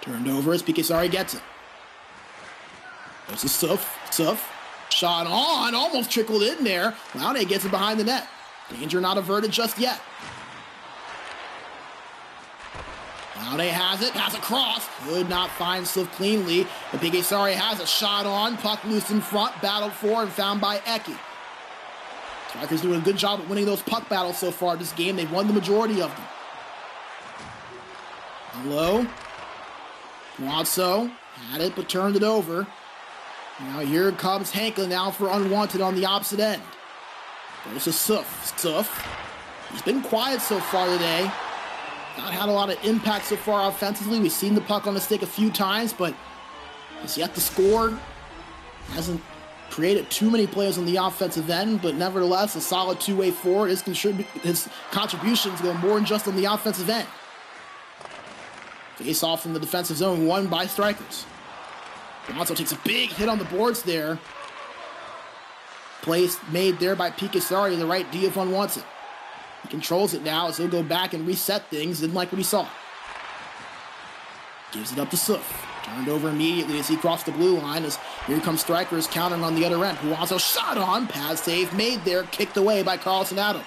Turned over as Pikesari gets it. There's a Suf. Shot on, almost trickled in there. Laune gets it behind the net. Danger not averted just yet. Laune has it, pass across. Could not find Suf cleanly. But Pikesari has a shot on. Puck loose in front, battled for and found by Eki. Straikers doing a good job at winning those puck battles so far this game. They've won the majority of them. Hello. Watso had it but turned it over. Now here comes Hanka now for Unwanted on the opposite end. Goes to Suf. He's been quiet so far today. Not had a lot of impact so far offensively. We've seen the puck on the stick a few times, but he's yet to score. Hasn't created too many plays on the offensive end, but nevertheless, a solid two-way forward. His contributions go more than just on the offensive end. Face off from the defensive zone, won by Straikers. Also takes a big hit on the boards there. Place made there by Pikesari, the right D of Unwanted. He controls it now as he'll go back and reset things. Didn't like what he saw. Gives it up to Suf. Turned over immediately as he crossed the blue line as here comes Straikers countering on the other end. Who also shot on. Pass save made there. Kicked away by Carlson Adam.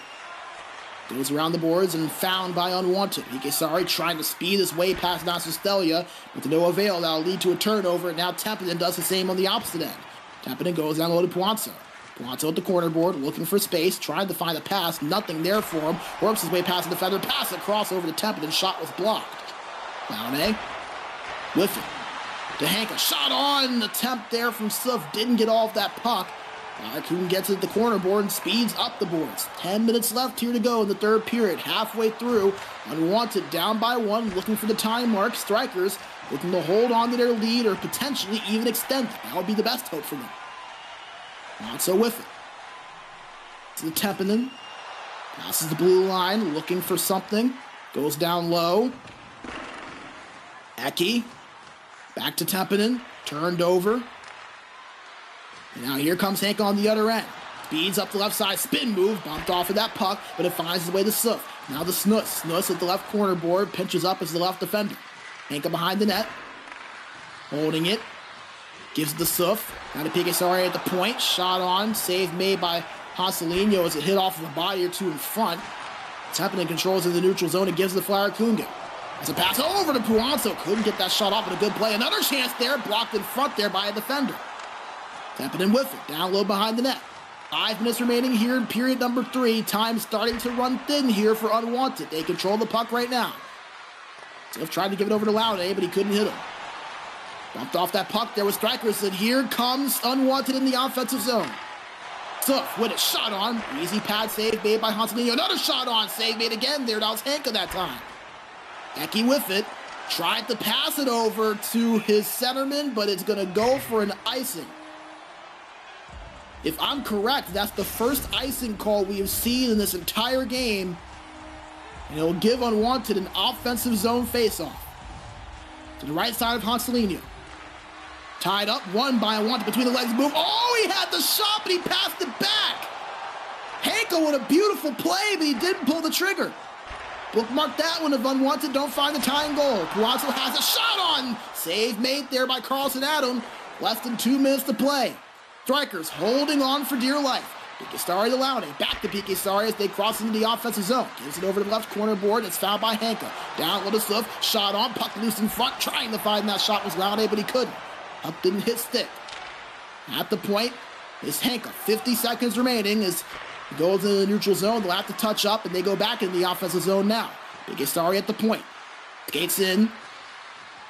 Goes around the boards and found by Unwanted. Pikesari trying to speed his way past Nasustelia, but to no avail. That'll lead to a turnover, and now Tepinen does the same on the opposite end. Tepinen goes down low to Puanzo. Puanzo at the corner board, looking for space, trying to find a pass. Nothing there for him. Works his way past the defender. Pass across over to Tepinen. Shot was blocked. Laune with it to Hanka. Shot on. Attempt there from Suf. Didn't get off that puck. Kuhn gets it at the corner board and speeds up the boards. 10 minutes left here to go in the third period. Halfway through, Unwanted down by 1, looking for the time mark. Straikers looking to hold on to their lead or potentially even extend it. That would be the best hope for them. Not so with it. To the Tepinen. Passes the blue line, looking for something. Goes down low. Eki. Back to Tepinen. Turned over. Now here comes Hank on the other end. Speeds up the left side, spin move, bumped off of that puck, but it finds its way to Suf. Now the Snuss. Snuss at the left corner board, pinches up as the left defender. Hank behind the net. Holding it. Gives it to Suf. Now to Pikesari at the point. Shot on. Save made by Hasselino as it hit off of a body or two in front. Tepinen controls in the neutral zone and gives the Flyerkuga. As a pass over to Puanzo. Couldn't get that shot off, but a good play. Another chance there, blocked in front there by a defender. Tepinen with it, down low behind the net. 5 minutes remaining here in period number 3. Time starting to run thin here for Unwanted. They control the puck right now. Suf tried to give it over to Laune, but he couldn't hit him. Bumped off that puck there with Straikers, and here comes Unwanted in the offensive zone. Suf with it, shot on. Easy pad save made by Hanselino. Another shot on, save made again there. That was Hanka that time. Eki with it. Tried to pass it over to his centerman, but it's going to go for an icing. If I'm correct, that's the first icing call we have seen in this entire game. And it'll give Unwanted an offensive zone faceoff. To the right side of Hanselino. Tied up, won by Unwanted between the legs move. Oh, he had the shot, but he passed it back. Hanka with a beautiful play, but he didn't pull the trigger. Bookmark that one if Unwanted don't find the tying goal. Puanzo has a shot on. Save made there by Carlson Adam. Less than 2 minutes to play. Straikers holding on for dear life. Pikestari to Lowney. Back to Pikestari as they cross into the offensive zone. Gives it over to the left corner board. It's fouled by Henka. Down with a slip. Shot on. Puck loose in front. Trying to find that shot was Lowney, but he couldn't. Puck didn't hit stick. At the point is Henka. 50 seconds remaining as he goes into the neutral zone. They'll have to touch up, and they go back in the offensive zone now. Pikestari at the point. Skates in.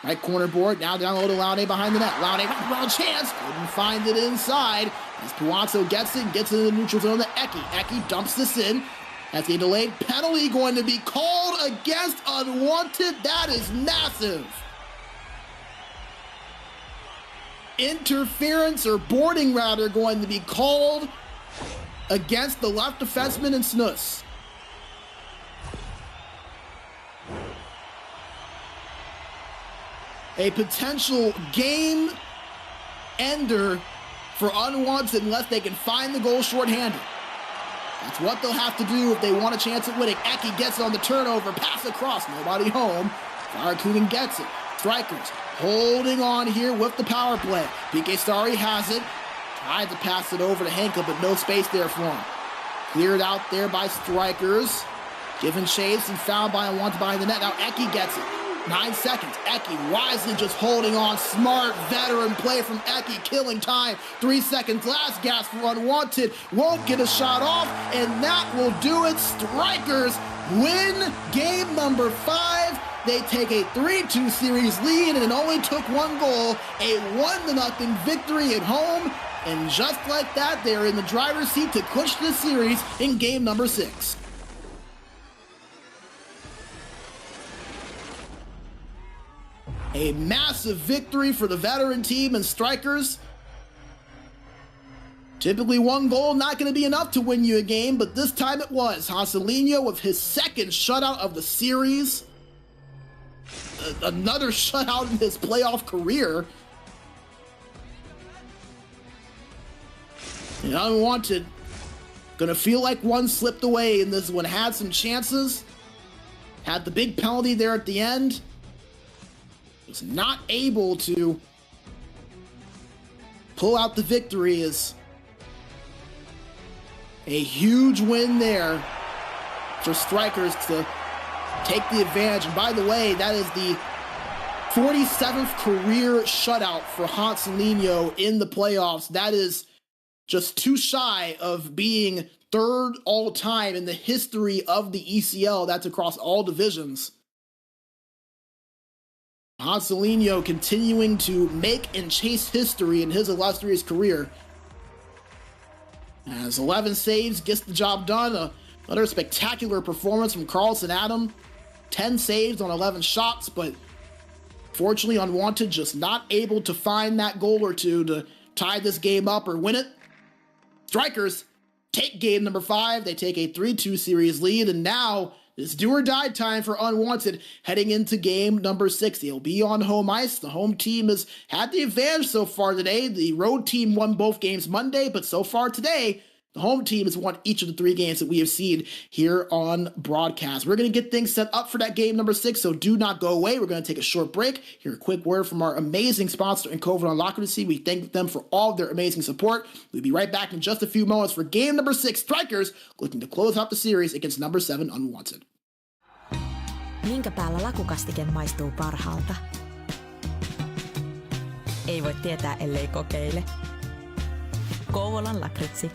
Right corner board, now down low to Lowney behind the net. Lowney, wrong chance, couldn't find it inside. As Puazzo gets it, gets into the neutral zone to Eki. Eki dumps this in. That's a delayed penalty going to be called against Unwanted. That is massive. Interference, or boarding rather, going to be called against the left defenseman in Snus. A potential game ender for Unwanted unless they can find the goal shorthanded. That's what they'll have to do if they want a chance at winning. Eki gets it on the turnover, pass across, nobody home. Firecooning gets it. Straikers holding on here with the power play. Pikestari has it. Tried to pass it over to Henka, but no space there for him. Cleared out there by Straikers. Given chase and fouled by Unwanted behind the net. Now Eki gets it. 9 seconds. Eki wisely just holding on. Smart veteran play from Eki, killing time. 3 seconds. Last gasp for Unwanted. Won't get a shot off, and that will do it. Straikers win game number 5. They take a 3-2 series lead, and it only took 1 goal. A 1-0 victory at home. And just like that, they're in the driver's seat to clinch this series in game number 6. A massive victory for the veteran team and Straikers. Typically 1 goal not going to be enough to win you a game, but this time it was. Hanselinho with his 2nd shutout of the series. Another shutout in his playoff career. And Unwanted gonna feel like one slipped away in this one. Had some chances. Had the big penalty there at the end. Was not able to pull out the victory. As a huge win there for Straikers to take the advantage. And by the way, that is the 47th career shutout for Hanselinho in the playoffs. That is just too shy of being 3rd all-time in the history of the ECL. That's across all divisions. Hanselinho continuing to make and chase history in his illustrious career. As 11 saves, gets the job done. Another spectacular performance from Carlson Adam. 10 saves on 11 shots, but fortunately Unwanted just not able to find that goal or two to tie this game up or win it. Straikers take game number 5. They take a 3-2 series lead, and now it's do or die time for Unwanted heading into game number 6. They'll be on home ice. The home team has had the advantage so far today. The road team won both games Monday, but so far today, the home team has won each of the 3 games that we have seen here on broadcast. We're going to get things set up for that game number 6, so do not go away. We're going to take a short break. Hear a quick word from our amazing sponsor in COVID Unlockability. We thank them for all of their amazing support. We'll be right back in just a few moments for game number 6. Straikers looking to close out the series against number 7 Unwanted. Minkä päällä lakukastike maistuu parhaalta? Ei voi tietää, ellei kokeile. Kouvolan lakritsi.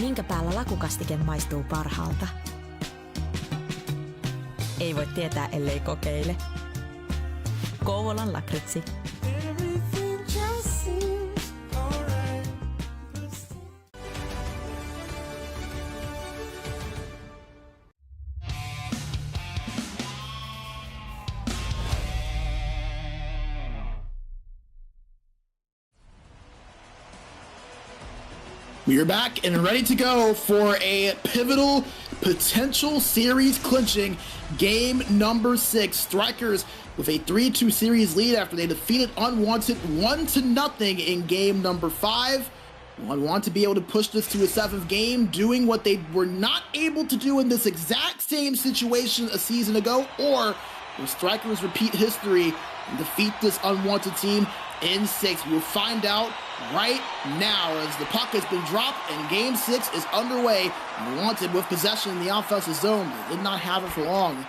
minkä päällä lakukastike maistuu parhaalta? Ei voi tietää, ellei kokeile. Kouvolan lakritsi. We are back and ready to go for a pivotal, potential series clinching game number 6. Straikers with a 3-2 series lead after they defeated Unwanted 1-0 in game number 5. Want to be able to push this to a 7th game, doing what they were not able to do in this exact same situation a season ago, or will Straikers repeat history and defeat this Unwanted team in 6? We will find out right now as the puck has been dropped and game 6 is underway. Unwanted with possession in the offensive zone. They did not have it for long.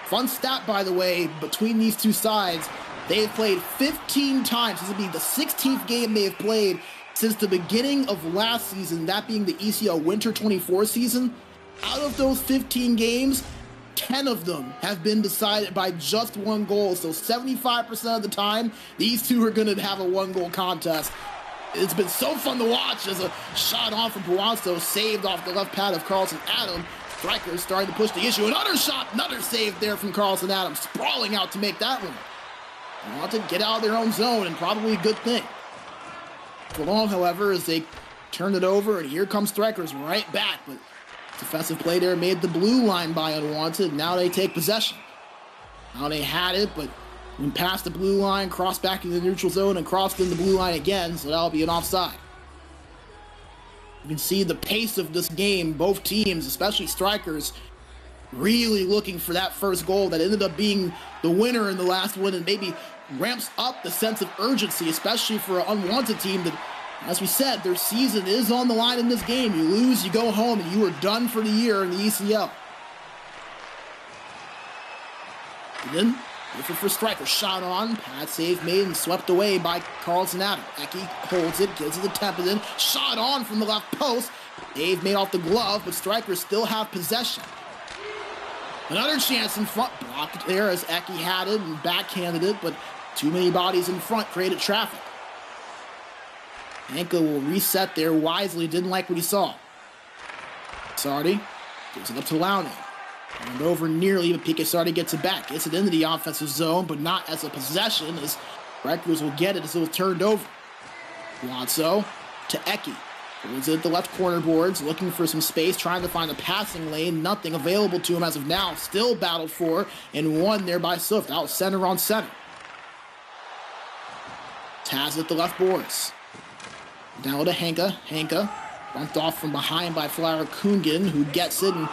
Fun stat, by the way, between these two sides, they have played 15 times. This will be the 16th game they have played since the beginning of last season, that being the ECL Winter 24 season. Out of those 15 games, 10 of them have been decided by just 1 goal. So 75% of the time, these two are going to have a 1-goal contest. It's been so fun to watch as a shot on from Puanso, saved off the left pad of Carlson Adam. Straikers starting to push the issue. Another shot, another save there from Carlson Adam, sprawling out to make that one. They want to get out of their own zone, and probably a good thing. For long, however, as they turn it over, and here comes Straikers right back. But defensive play there made the blue line by Unwanted. Now they take possession. Now they had it, but went past the blue line, crossed back into the neutral zone, and crossed in the blue line again, so that'll be an offside. You can see the pace of this game. Both teams, especially Straikers, really looking for that first goal that ended up being the winner in the last one, and maybe ramps up the sense of urgency, especially for an Unwanted team that, as we said, their season is on the line in this game. You lose, you go home, and you are done for the year in the ECL. And then, looking for Straikers, shot on, pad save made and swept away by Carlson Adam. Eki holds it, gives it to Templeton, shot on from the left post. Dave made off the glove, but Straikers still have possession. Another chance in front, blocked there as Eki had it and backhanded it, but too many bodies in front created traffic. Anka will reset there wisely, didn't like what he saw. Sardi gives it up to Lowney. And over nearly, but PK Sardi gets it back. Gets it into the offensive zone, but not as a possession, as Straikers will get it as it was turned over. Lonzo to Eki. Holds it at the left corner boards, looking for some space, trying to find a passing lane. Nothing available to him as of now. Still battled for and won there by Swift. Out center on center. Taz at the left boards. Down to Henka. Henka bumped off from behind by Flower Kungen, who gets it and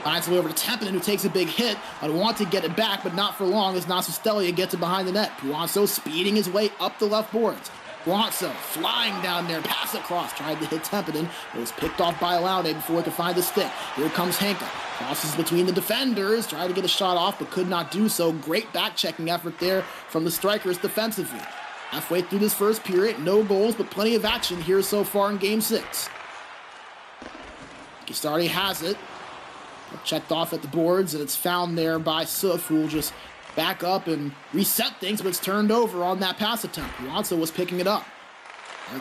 finds way over to Templeton, who takes a big hit. Unwanted get it back, but not for long as Nasustelia gets it behind the net. Puanso speeding his way up the left boards. Puanso flying down there, pass across, tried to hit Templeton, but was picked off by Laude before he could find the stick. Here comes Henka, crosses between the defenders, tried to get a shot off, but could not do so. Great back-checking effort there from the Straikers defensively. Halfway through this first period, no goals, but plenty of action here so far in Game 6. Gistardi has it. Checked off at the boards, and it's found there by Suf, who will just back up and reset things, but it's turned over on that pass attempt. Alonso was picking it up.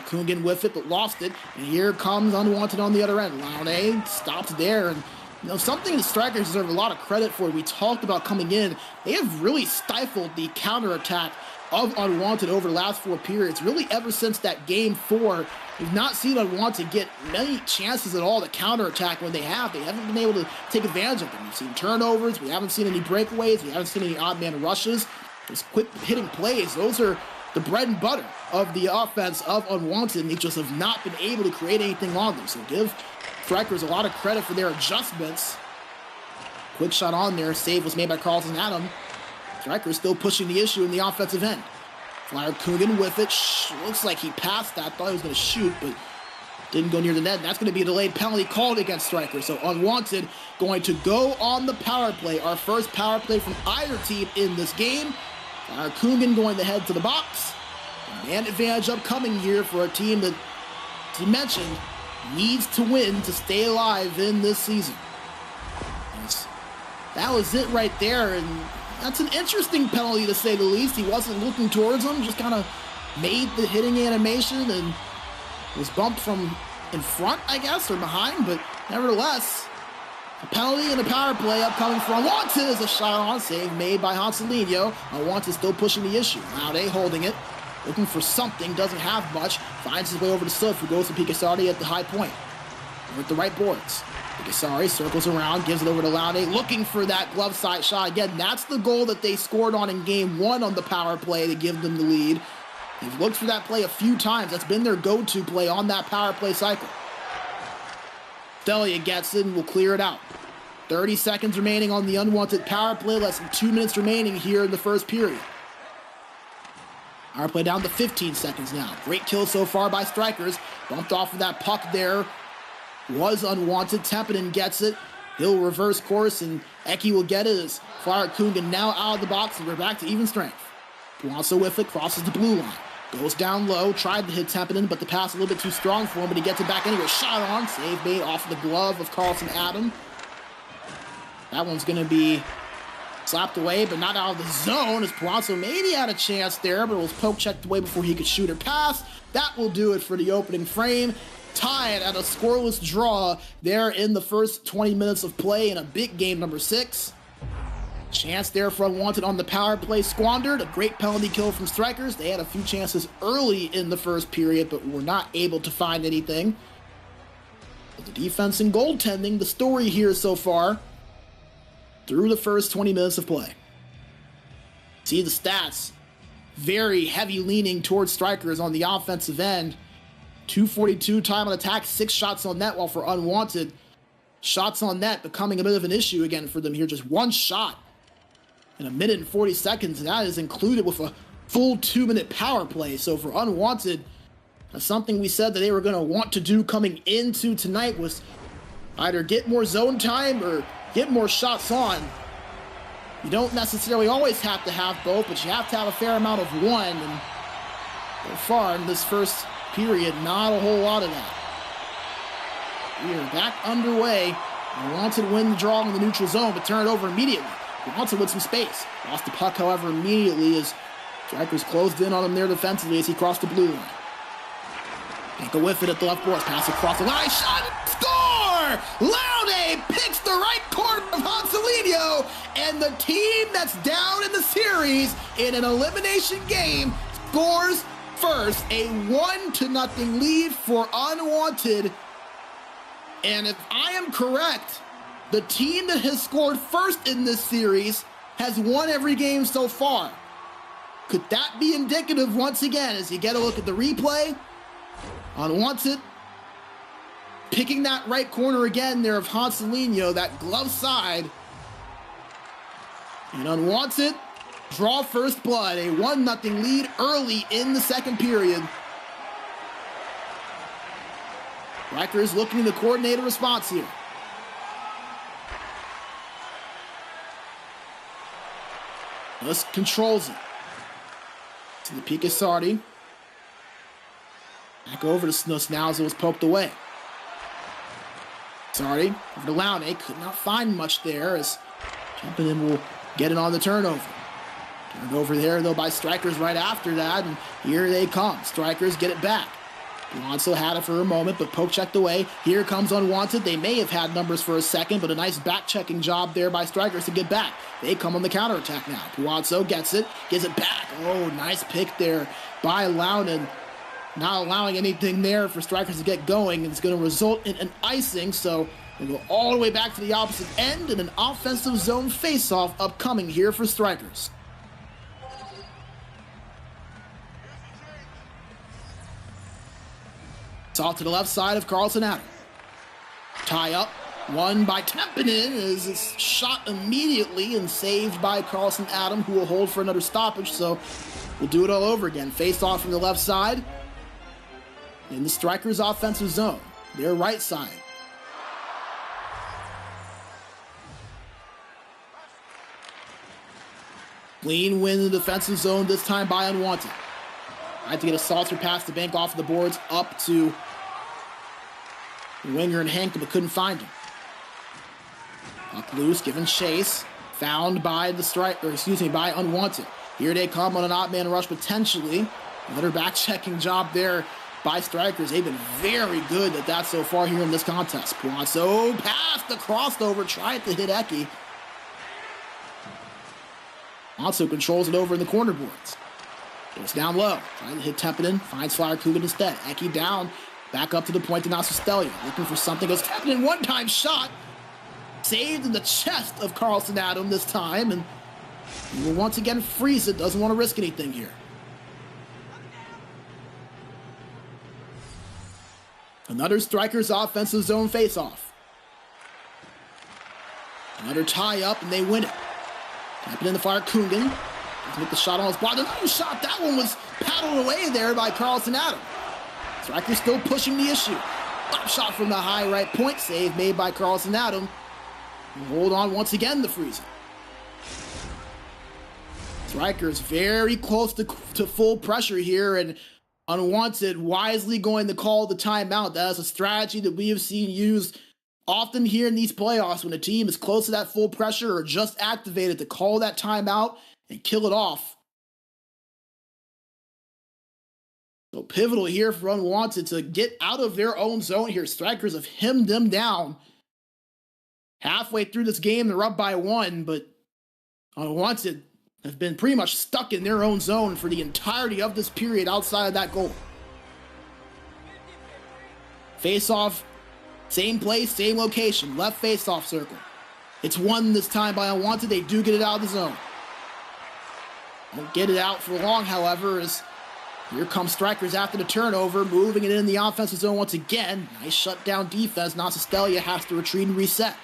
Kungen with it, but lost it. And here comes Unwanted on the other end. Laune stopped there, and you know, something the Straikers deserve a lot of credit for. We talked about coming in. They have really stifled the counterattack of Unwanted over the last 4 periods. Really, ever since that Game 4, we've not seen Unwanted get many chances at all to counterattack. When they haven't been able to take advantage of them. We've seen turnovers, we haven't seen any breakaways, we haven't seen any odd man rushes. Those quick hitting plays, those are the bread and butter of the offense of Unwanted, and they just have not been able to create anything on them. So give Straikers a lot of credit for their adjustments. Quick shot on there, save was made by Carlson Adam. Straikers still pushing the issue in the offensive end. Flyer Coogan with it. Looks like he passed that. Thought he was going to shoot, but didn't go near the net. And that's going to be a delayed penalty called against Straikers. So Unwanted going to go on the power play. Our first power play from either team in this game. Flyer Coogan going to head to the box. Man advantage upcoming here for a team that, as you mentioned, needs to win to stay alive in this season. That was it right there, and that's an interesting penalty to say the least. He wasn't looking towards him, just kind of made the hitting animation and was bumped from in front, I guess, or behind, but nevertheless, a penalty and a power play upcoming for Unwanted is a shot on save made by Hanselinho. Unwanted still pushing the issue. Laude holding it, looking for something, doesn't have much, finds his way over to Suf, who goes to Picassardi at the high point. With the right boards. Picassardi circles around, gives it over to Laude, looking for that glove side shot. Again, that's the goal that they scored on in game 1 on the power play to give them the lead. They've looked for that play a few times. That's been their go-to play on that power play cycle. Delia gets it and will clear it out. 30 seconds remaining on the Unwanted power play, less than 2 minutes remaining here in the first period. Power play down to 15 seconds now. Great kill so far by Straikers. Bumped off of that puck there. Was Unwanted. Tempinen gets it. He'll reverse course, and Eki will get it as Flyer Kungan now out of the box, and we're back to even strength. Puanso with it, crosses the blue line. Goes down low, tried to hit Tempinen, but the pass a little bit too strong for him, but he gets it back anyway. Shot on, save made off the glove of Carlson Adam. That one's going to be slapped away, but not out of the zone, as Puanso maybe had a chance there, but it was poke checked away before he could shoot or pass. That will do it for the opening frame. Tied at a scoreless draw there in the first 20 minutes of play in a big game number 6. Chance there for Unwanted on the power play squandered. A great penalty kill from Straikers. They had a few chances early in the first period, but were not able to find anything. But the defense and goaltending, the story here so far through the first 20 minutes of play. See the stats. Very heavy leaning towards Straikers on the offensive end. 242 time on attack, 6 shots on net, while for Unwanted, shots on net becoming a bit of an issue again for them here. Just 1 shot in 1 minute and 40 seconds, and that is included with a full 2-minute power play. So for Unwanted, that's something we said that they were going to want to do coming into tonight, was either get more zone time or get more shots on. You don't necessarily always have to have both, but you have to have a fair amount of one, and so far in this first period, not a whole lot of that. We are back underway. Unwanted win the draw in the neutral zone, but turn it over immediately. Unwanted with some space. Lost the puck, however, immediately as Straikers closed in on him there defensively as he crossed the blue line. Take a whiff it at the left boards. Pass across the line. Shot! Score! Laude picks the right corner of Hanselinho, and the team that's down in the series in an elimination game scores first. A 1-0 lead for Unwanted. And if I am correct, the team that has scored first in this series has won every game so far. Could that be indicative once again as you get a look at the replay? Unwanted picking that right corner again there of Hanselinho, that glove side. And Unwanted draw first blood, a 1-0 lead early in the second period. Rikers looking to coordinate a response here. This controls it. To the Picassardi. Back over to Snus now as it was poked away. Sardi over to Laude. Could not find much there as Tempinen will get it on the turnover. Turned over there, though, by Straikers right after that, and here they come. Straikers get it back. Puanso had it for a moment, but poke checked away. Here comes Unwanted. They may have had numbers for a second, but a nice back-checking job there by Straikers to get back. They come on the counterattack now. Puanso gets it, gives it back. Oh, nice pick there by Laude. Not allowing anything there for Straikers to get going, and it's going to result in an icing, so we'll go all the way back to the opposite end, and an offensive zone face-off upcoming here for Straikers. It's off to the left side of Carlson Adam. Tie up, won by Tempinen as it's shot immediately and saved by Carlson Adam, who will hold for another stoppage, so we'll do it all over again. Face off from the left side in the Straikers offensive zone, their right side. Clean win in the defensive zone, this time by Unwanted. Tried to get a saucer pass to bank off the boards up to Winger and Hank, but couldn't find him. Puck loose, given chase. Found by by Unwanted. Here they come on an odd man rush potentially. Another back-checking job there by Straikers. They've been very good at that so far here in this contest. Puanzo past the crossover, tried to hit Eki. Puanzo controls it over in the corner boards. Goes down low, trying to hit Tepinen, finds Flyer Coogan instead. Eki down, back up to the point to Nasustelia. Looking for something, goes Tepinen, one-time shot. Saved in the chest of Carlson Adam this time, and he will once again freeze it. Doesn't want to risk anything here. Another Straikers offensive zone face-off. Another tie-up, and they win it. Tapping in the Flyer Coogan. Doesn't make the shot on his block. Another shot. That one was paddled away there by Carlson Adam. Straikers still pushing the issue. Up shot from the high right point. Save made by Carlson Adam. Hold on once again to freeze it. Straikers very close to full pressure here, and Unwanted wisely going to call the timeout. That is a strategy that we have seen used often here in these playoffs when a team is close to that full pressure or just activated, to call that timeout and kill it off. So pivotal here for Unwanted to get out of their own zone here. Straikers have hemmed them down. Halfway through this game, they're up by 1, but Unwanted have been pretty much stuck in their own zone for the entirety of this period outside of that goal. Face-off, same place, same location, left face-off circle. It's won this time by Unwanted. They do get it out of the zone. Won't get it out for long, however, as here comes Straikers after the turnover, moving it in the offensive zone once again. Nice shutdown defense. Nasustelia has to retreat and reset.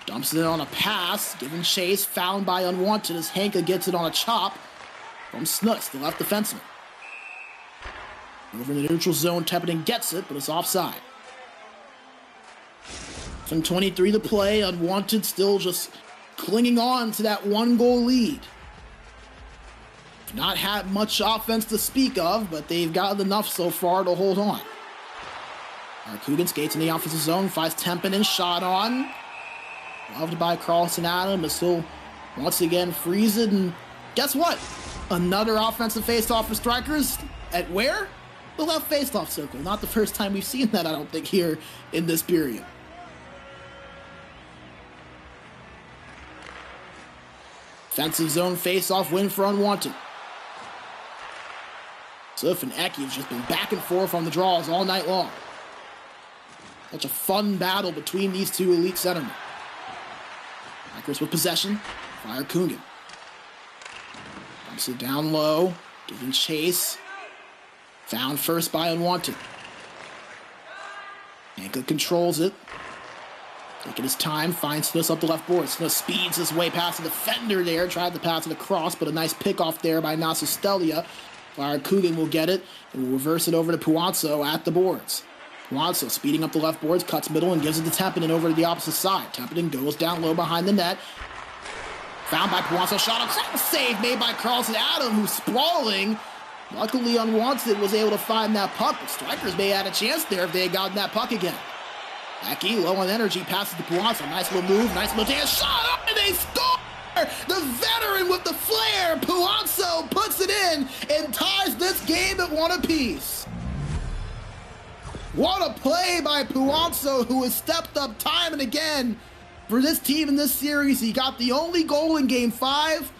Dumps it on a pass, given chase, found by Unwanted as Hanka gets it on a chop from Snuts, the left defenseman. Over in the neutral zone, Tepinen gets it, but it's offside. From 23 to play, Unwanted still just clinging on to that 1-goal lead. Not had much offense to speak of, but they've gotten enough so far to hold on. Coogan skates in the offensive zone, finds Tepinen, shot on. Loved by Carlson Adam, but still once again freeze it, and guess what? Another offensive face-off for Straikers. At where? The left face-off circle. Not the first time we've seen that, I don't think, here in this period. Offensive zone face-off win for Unwanted. Sif and Eki have just been back and forth on the draws all night long. Such a fun battle between these two elite centermen. Straikers with possession. Flyer Coogan. Dumps it down low. Giving chase. Found first by Unwanted. Hanka controls it. Taking his time. Finds Smith up the left board. Smith speeds his way past the defender there. Tried to pass it across, but a nice pick off there by Nasustelia. Flyer Coogan will get it and will reverse it over to Puanzo at the boards. Puanzo speeding up the left boards, cuts middle and gives it to Tepinen over to the opposite side. Tepinen goes down low behind the net. Found by Puanzo, shot on, save made by Carlson Adam, who's sprawling. Luckily, Unwanted was able to find that puck, but Straikers may have had a chance there if they had gotten that puck again. Eki, low on energy, passes to Puanzo. Nice little move, nice little dance, shot up, and they score! The veteran with the flair, Puanzo puts it in and ties this game at 1 apiece. What a play by Puanzo, who has stepped up time and again for this team in this series. He got the only goal in Game 5.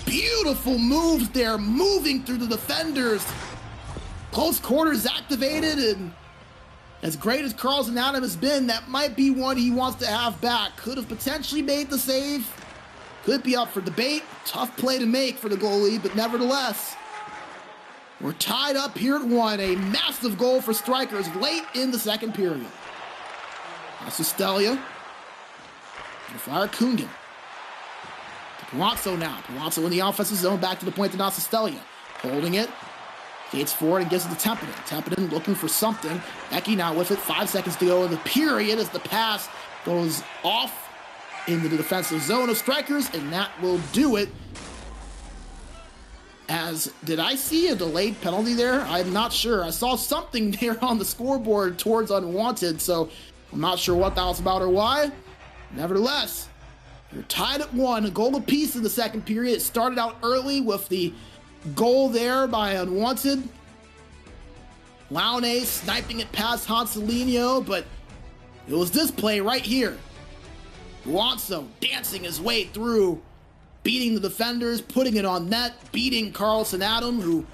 Beautiful moves there, moving through the defenders. Close quarters activated, and as great as Carlson Adam has been, that might be one he wants to have back. Could have potentially made the save. Could be up for debate. Tough play to make for the goalie, but nevertheless, we're tied up here at 1. A massive goal for Straikers late in the second period. Nasustelia. And Flyer Coogan. Puanzo now. Puanzo in the offensive zone, back to the point to Nasustelia. Holding it. Gates forward and gives it to Tepinen. Tepinen looking for something. Eki now with it. 5 seconds to go in the period as the pass goes off into the defensive zone of Straikers, and that will do it. Did I see a delayed penalty there? I'm not sure. I saw something there on the scoreboard towards Unwanted, so I'm not sure what that was about or why. Nevertheless, you're tied at 1, a goal apiece in the second period. It started out early with the goal there by Unwanted. Laune sniping it past Hanselino, but it was this play right here. Puanzo dancing his way through, beating the defenders, putting it on net, beating Carlson Adam, who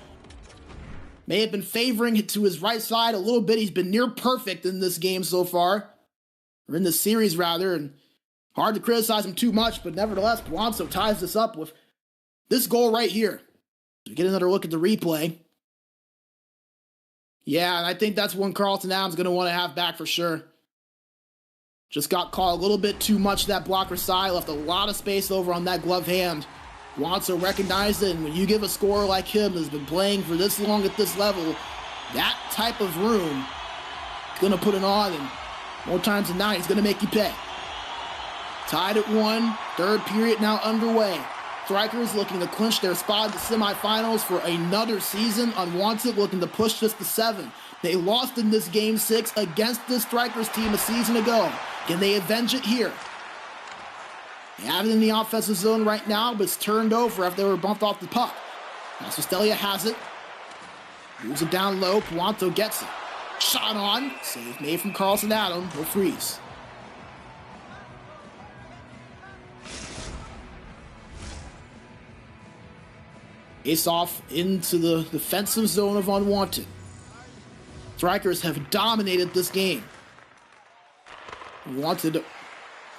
may have been favoring it to his right side a little bit. He's been near perfect in this game so far, or in this series rather, and hard to criticize him too much, but nevertheless, Puanzo ties this up with this goal right here. We get another look at the replay. Yeah, and I think that's one Carlson Adams going to want to have back for sure. Just got caught a little bit too much that blocker side, left a lot of space over on that glove hand. Puanzo recognized it, and when you give a scorer like him who's been playing for this long at this level, that type of room, he's going to put it on, and more times than not, he's going to make you pay. Tied at 1, third period now underway. Straikers looking to clinch their spot in the semifinals for another season. Unwanted looking to push this to 7. They lost in this Game 6 against this Straikers team a season ago. Can they avenge it here? They have it in the offensive zone right now, but it's turned over after they were bumped off the puck. Now Stelia has it. Moves it down low. Puanzo gets it. Shot on. Save made from Carlson Adam. He'll freeze. Ace off into the defensive zone of Unwanted. Straikers have dominated this game. Unwanted,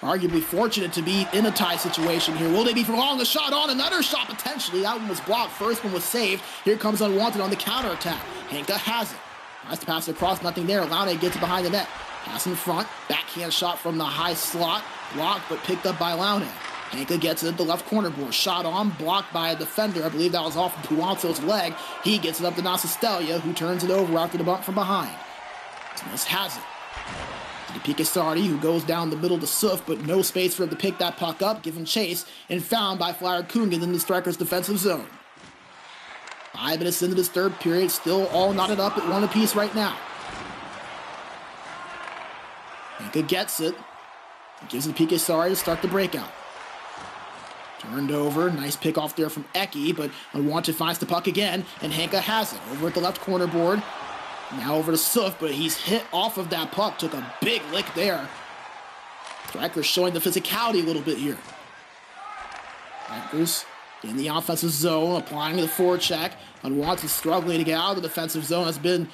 arguably fortunate to be in a tie situation here. Will they be for long? The shot on, another shot potentially. That one was blocked. First one was saved. Here comes Unwanted on the counterattack. Henka has it. Tries to pass it across, nothing there. Laune gets it behind the net. Pass in front. Backhand shot from the high slot. Blocked, but picked up by Laune. Henka gets it at the left corner board. Shot on, blocked by a defender. I believe that was off of Puanzo's leg. He gets it up to Stelia, who turns it over after the bump from behind. Smith has it. To Picassardi, who goes down the middle to Suf, but no space for him to pick that puck up, given chase, and found by Flyer Kungan in the Straikers' defensive zone. 5 minutes into this third period, still all knotted up at 1 apiece right now. Henka gets it. Gives it to Picassardi to start the breakout. Turned over, nice pick off there from Eki, but Unwanted finds the puck again, and Henka has it. Over at the left corner board, now over to Suf, but he's hit off of that puck, took a big lick there. Straikers showing the physicality a little bit here. Straikers in the offensive zone, applying the forecheck. Unwanted struggling to get out of the defensive zone has been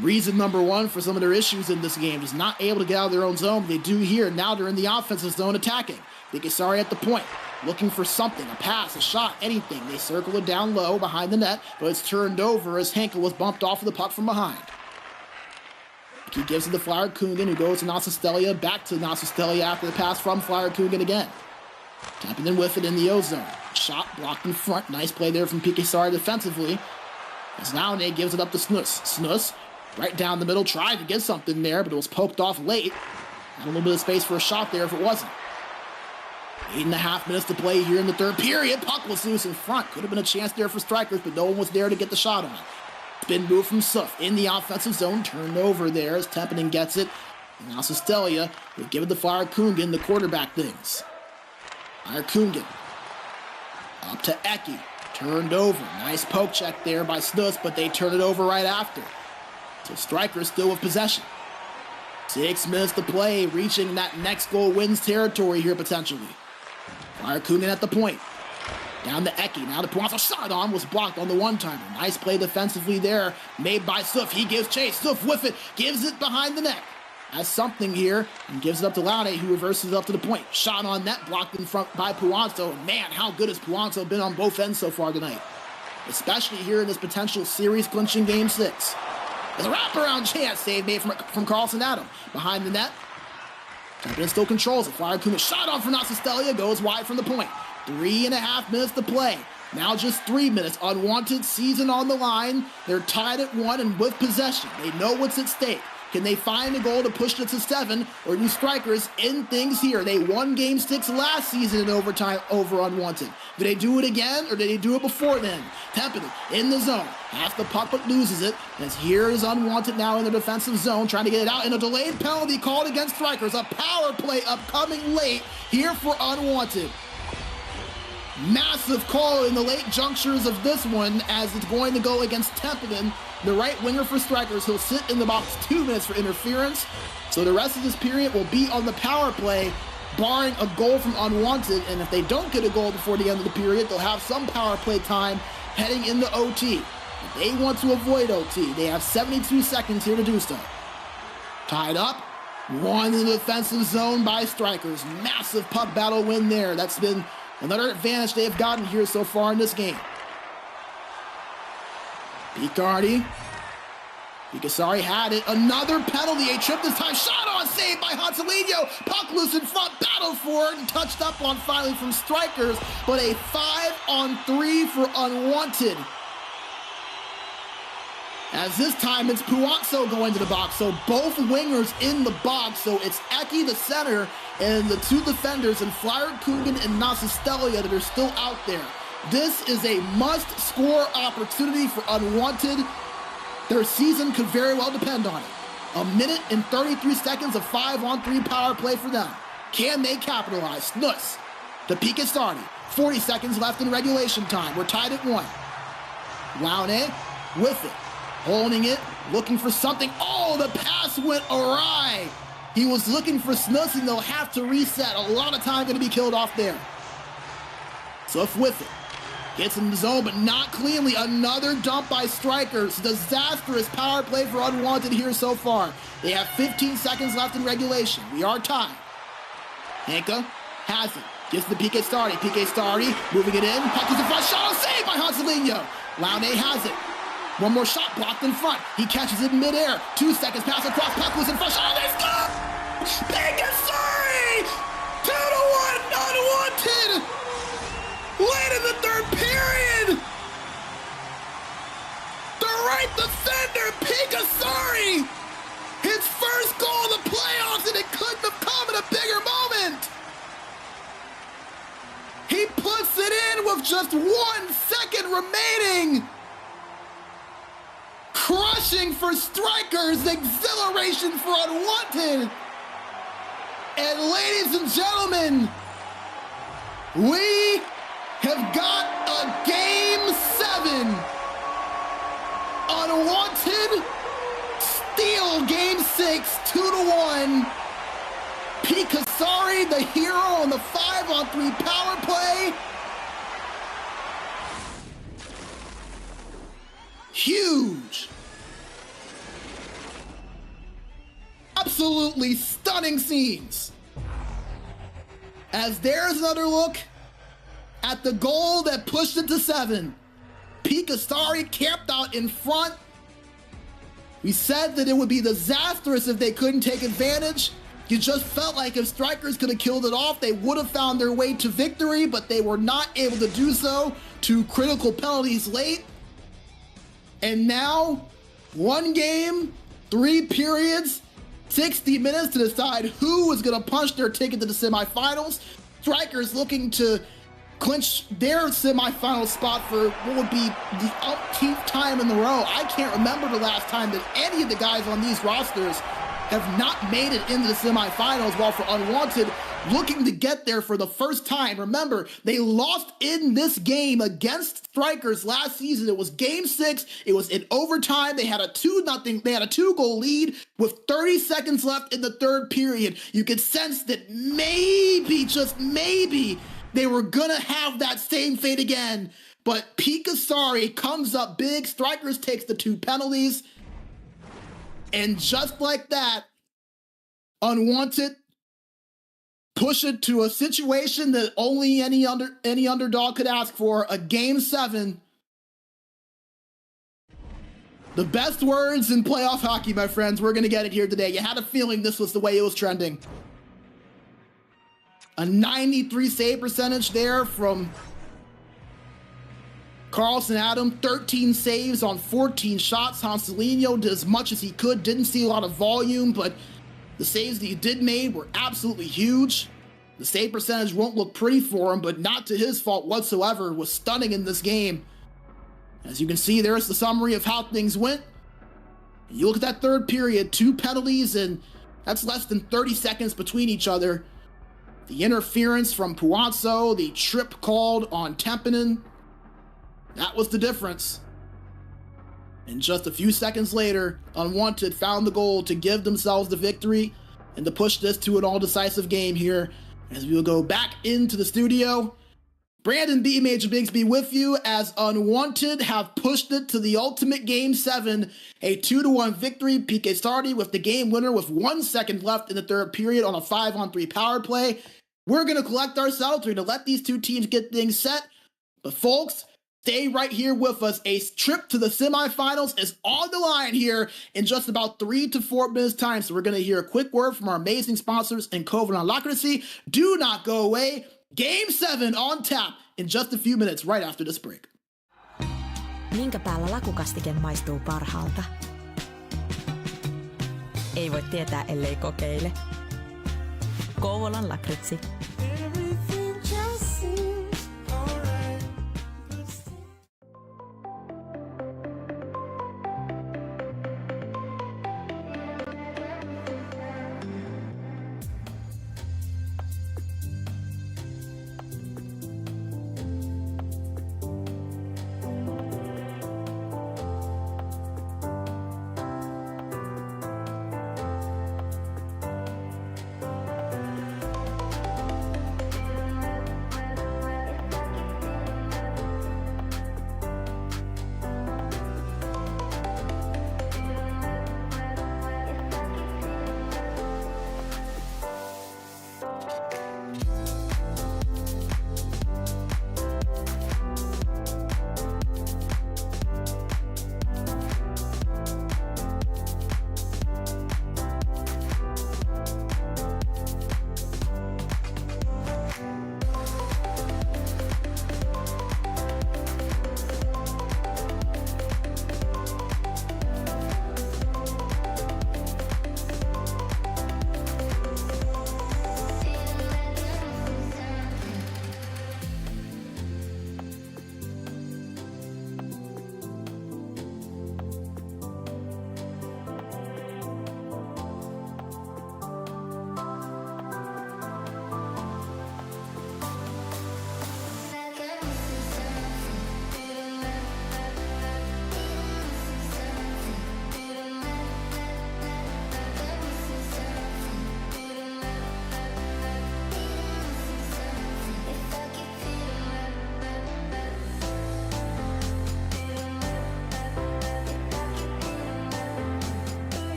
reason number 1 for some of their issues in this game. Just not able to get out of their own zone, but they do here. Now they're in the offensive zone attacking. Picassardi at the point, looking for something, a pass, a shot, anything. They circle it down low behind the net, but it's turned over as Henka was bumped off of the puck from behind. He gives it to Flyer Kungan, who goes to Stelia, back to Stelia after the pass from Flyer Kungan again. Tapping in with it in the O-zone. Shot blocked in front. Nice play there from Picassardi defensively. As Laune gives it up to Snus. Snus, right down the middle, tried to get something there, but it was poked off late. Had a little bit of space for a shot there if it wasn't. 8.5 minutes to play here in the third period. Puck was loose in front. Could have been a chance there for Straikers, but no one was there to get the shot on. Spin move from Suf in the offensive zone. Turned over there as Tempinen gets it. And now Stelia will give it to Flyer Kungan, the quarterback things. Flyer Kungan up to Eki. Turned over. Nice poke check there by Snus, but they turn it over right after. So Straikers still with possession. 6 minutes to play, reaching that next goal wins territory here potentially. Flyer Kungan at the point. Down to Eki. Now the Puanzo shot on was blocked on the one-timer. Nice play defensively there, made by Suf. He gives chase. Suf with it, gives it behind the net. Has something here and gives it up to Laune, who reverses it up to the point. Shot on net, blocked in front by Puanzo. Man, how good has Puanzo been on both ends so far tonight? Especially here in this potential series-clinching Game 6. There's a wraparound chance save made from Carlson Adam. Behind the net. Tempinen still controls it. Flyer Kungan shot on for Stelia, goes wide from the point. 3.5 minutes to play. Now just 3 minutes. Unwanted, season on the line. They're tied at 1 and with possession. They know what's at stake. Can they find a goal to push it to 7, or do Straikers end things here? They won Game 6 last season in overtime over Unwanted. Did they do it again, or did they do it before then? Templeton in the zone, has the puck but loses it, as here is Unwanted now in the defensive zone, trying to get it out, and a delayed penalty called against Straikers. A power play upcoming late here for Unwanted. Massive call in the late junctures of this one, as it's going to go against Templeton, the right winger for Straikers. He'll sit in the box 2 minutes for interference, so the rest of this period will be on the power play, barring a goal from Unwanted, and if they don't get a goal before the end of the period, they'll have some power play time heading into OT. If they want to avoid OT, they have 72 seconds here to do so. Tied up, one in the defensive zone by Straikers. Massive puck battle win there. That's been another advantage they've gotten here so far in this game. Picardi. Picassari had it. Another penalty. A trip this time. Shot on, saved by Hanselino. Puck loose in front. Battle for it. And touched up on finally from Straikers. But a 5-on-3 for Unwanted. As this time it's Puazzo going to the box. So both wingers in the box. So it's Eki, the center, and the two defenders, and Flyer Kungan and Nasistelia that are still out there. This is a must-score opportunity for Unwanted. Their season could very well depend on it. 1 minute and 33 seconds of 5-on-3 power play for them. Can they capitalize? Snuss to Picassari. 40 seconds left in regulation time. We're tied at 1. Laune with it. Holding it, looking for something. Oh, the pass went awry. He was looking for Snuss, and they'll have to reset. A lot of time going to be killed off there. Suff with it. Gets in the zone, but not cleanly. Another dump by Straikers. Disastrous power play for Unwanted here so far. They have 15 seconds left in regulation. We are tied. Hanka has it. Gets the Piqué Stardy moving it in. Puck is in front. Shot saved by Hanselino. Laune has it. One more shot blocked in front. He catches it in midair. 2 seconds pass across. Puck was in front. Shot. They score! Picassari! 2-1 Unwanted! Late in the third period! The right defender, Picassari! His first goal of the playoffs, and it couldn't have come at a bigger moment! He puts it in with just 1 second remaining! Crushing for Straikers, exhilaration for Unwanted. And ladies and gentlemen, we have got a Game 7. Unwanted steal Game 6, 2-1. Picassari, the hero on the 5-on-3 power play. Huge. Absolutely stunning scenes. As there's another look at the goal that pushed it to 7. Picassari camped out in front. We said that it would be disastrous if they couldn't take advantage. You just felt like if Straikers could have killed it off, they would have found their way to victory, but they were not able to do so. 2 critical penalties late. And now, 1 game, 3 periods, 60 minutes to decide who is going to punch their ticket to the semifinals. Straikers looking to clinch their semifinal spot for what would be the umpteenth time in a row. I can't remember the last time that any of the guys on these rosters have not made it into the semifinals, while for Unwanted, looking to get there for the first time. Remember, they lost in this game against Straikers last season. It was Game 6. It was in overtime. They had a 2-0. They had a 2-goal lead with 30 seconds left in the third period. You could sense that maybe, just maybe, they were gonna have that same fate again. But Picassari comes up big. Straikers takes the 2 penalties. And just like that, Unwanted push it to a situation that only any underdog could ask for, a Game 7. The best words in playoff hockey, my friends. We're going to get it here today. You had a feeling this was the way it was trending. A 93 save percentage there from Carlson Adam, 13 saves on 14 shots. Hanselino did as much as he could. Didn't see a lot of volume, but the saves that he did made were absolutely huge. The save percentage won't look pretty for him, but not to his fault whatsoever. It was stunning in this game. As you can see, there's the summary of how things went. You look at that third period, 2 penalties, and that's less than 30 seconds between each other. The interference from Puanzo, the trip called on Tempinen, that was the difference. And just a few seconds later, Unwanted found the goal to give themselves the victory and to push this to an all-decisive game here. As we will go back into the studio, Brandon B, Major Bigsby with you as Unwanted have pushed it to the ultimate Game 7, a 2-1 victory. PK Sardi with the game winner with 1 second left in the third period on a 5-on-3 power play. We're going to collect ourselves. We're going to let these two teams get things set. But folks, stay right here with us. A trip to the semifinals is on the line here in just about 3 to 4 minutes time. So we're going to hear a quick word from our amazing sponsors in Covenant Locracy. Do not go away. Game 7 on tap in just a few minutes right after this break. Minkä päällä lakukastike maistuu parhaalta? Ei voi tietää, ellei kokeile. Kouvolan lakritsi.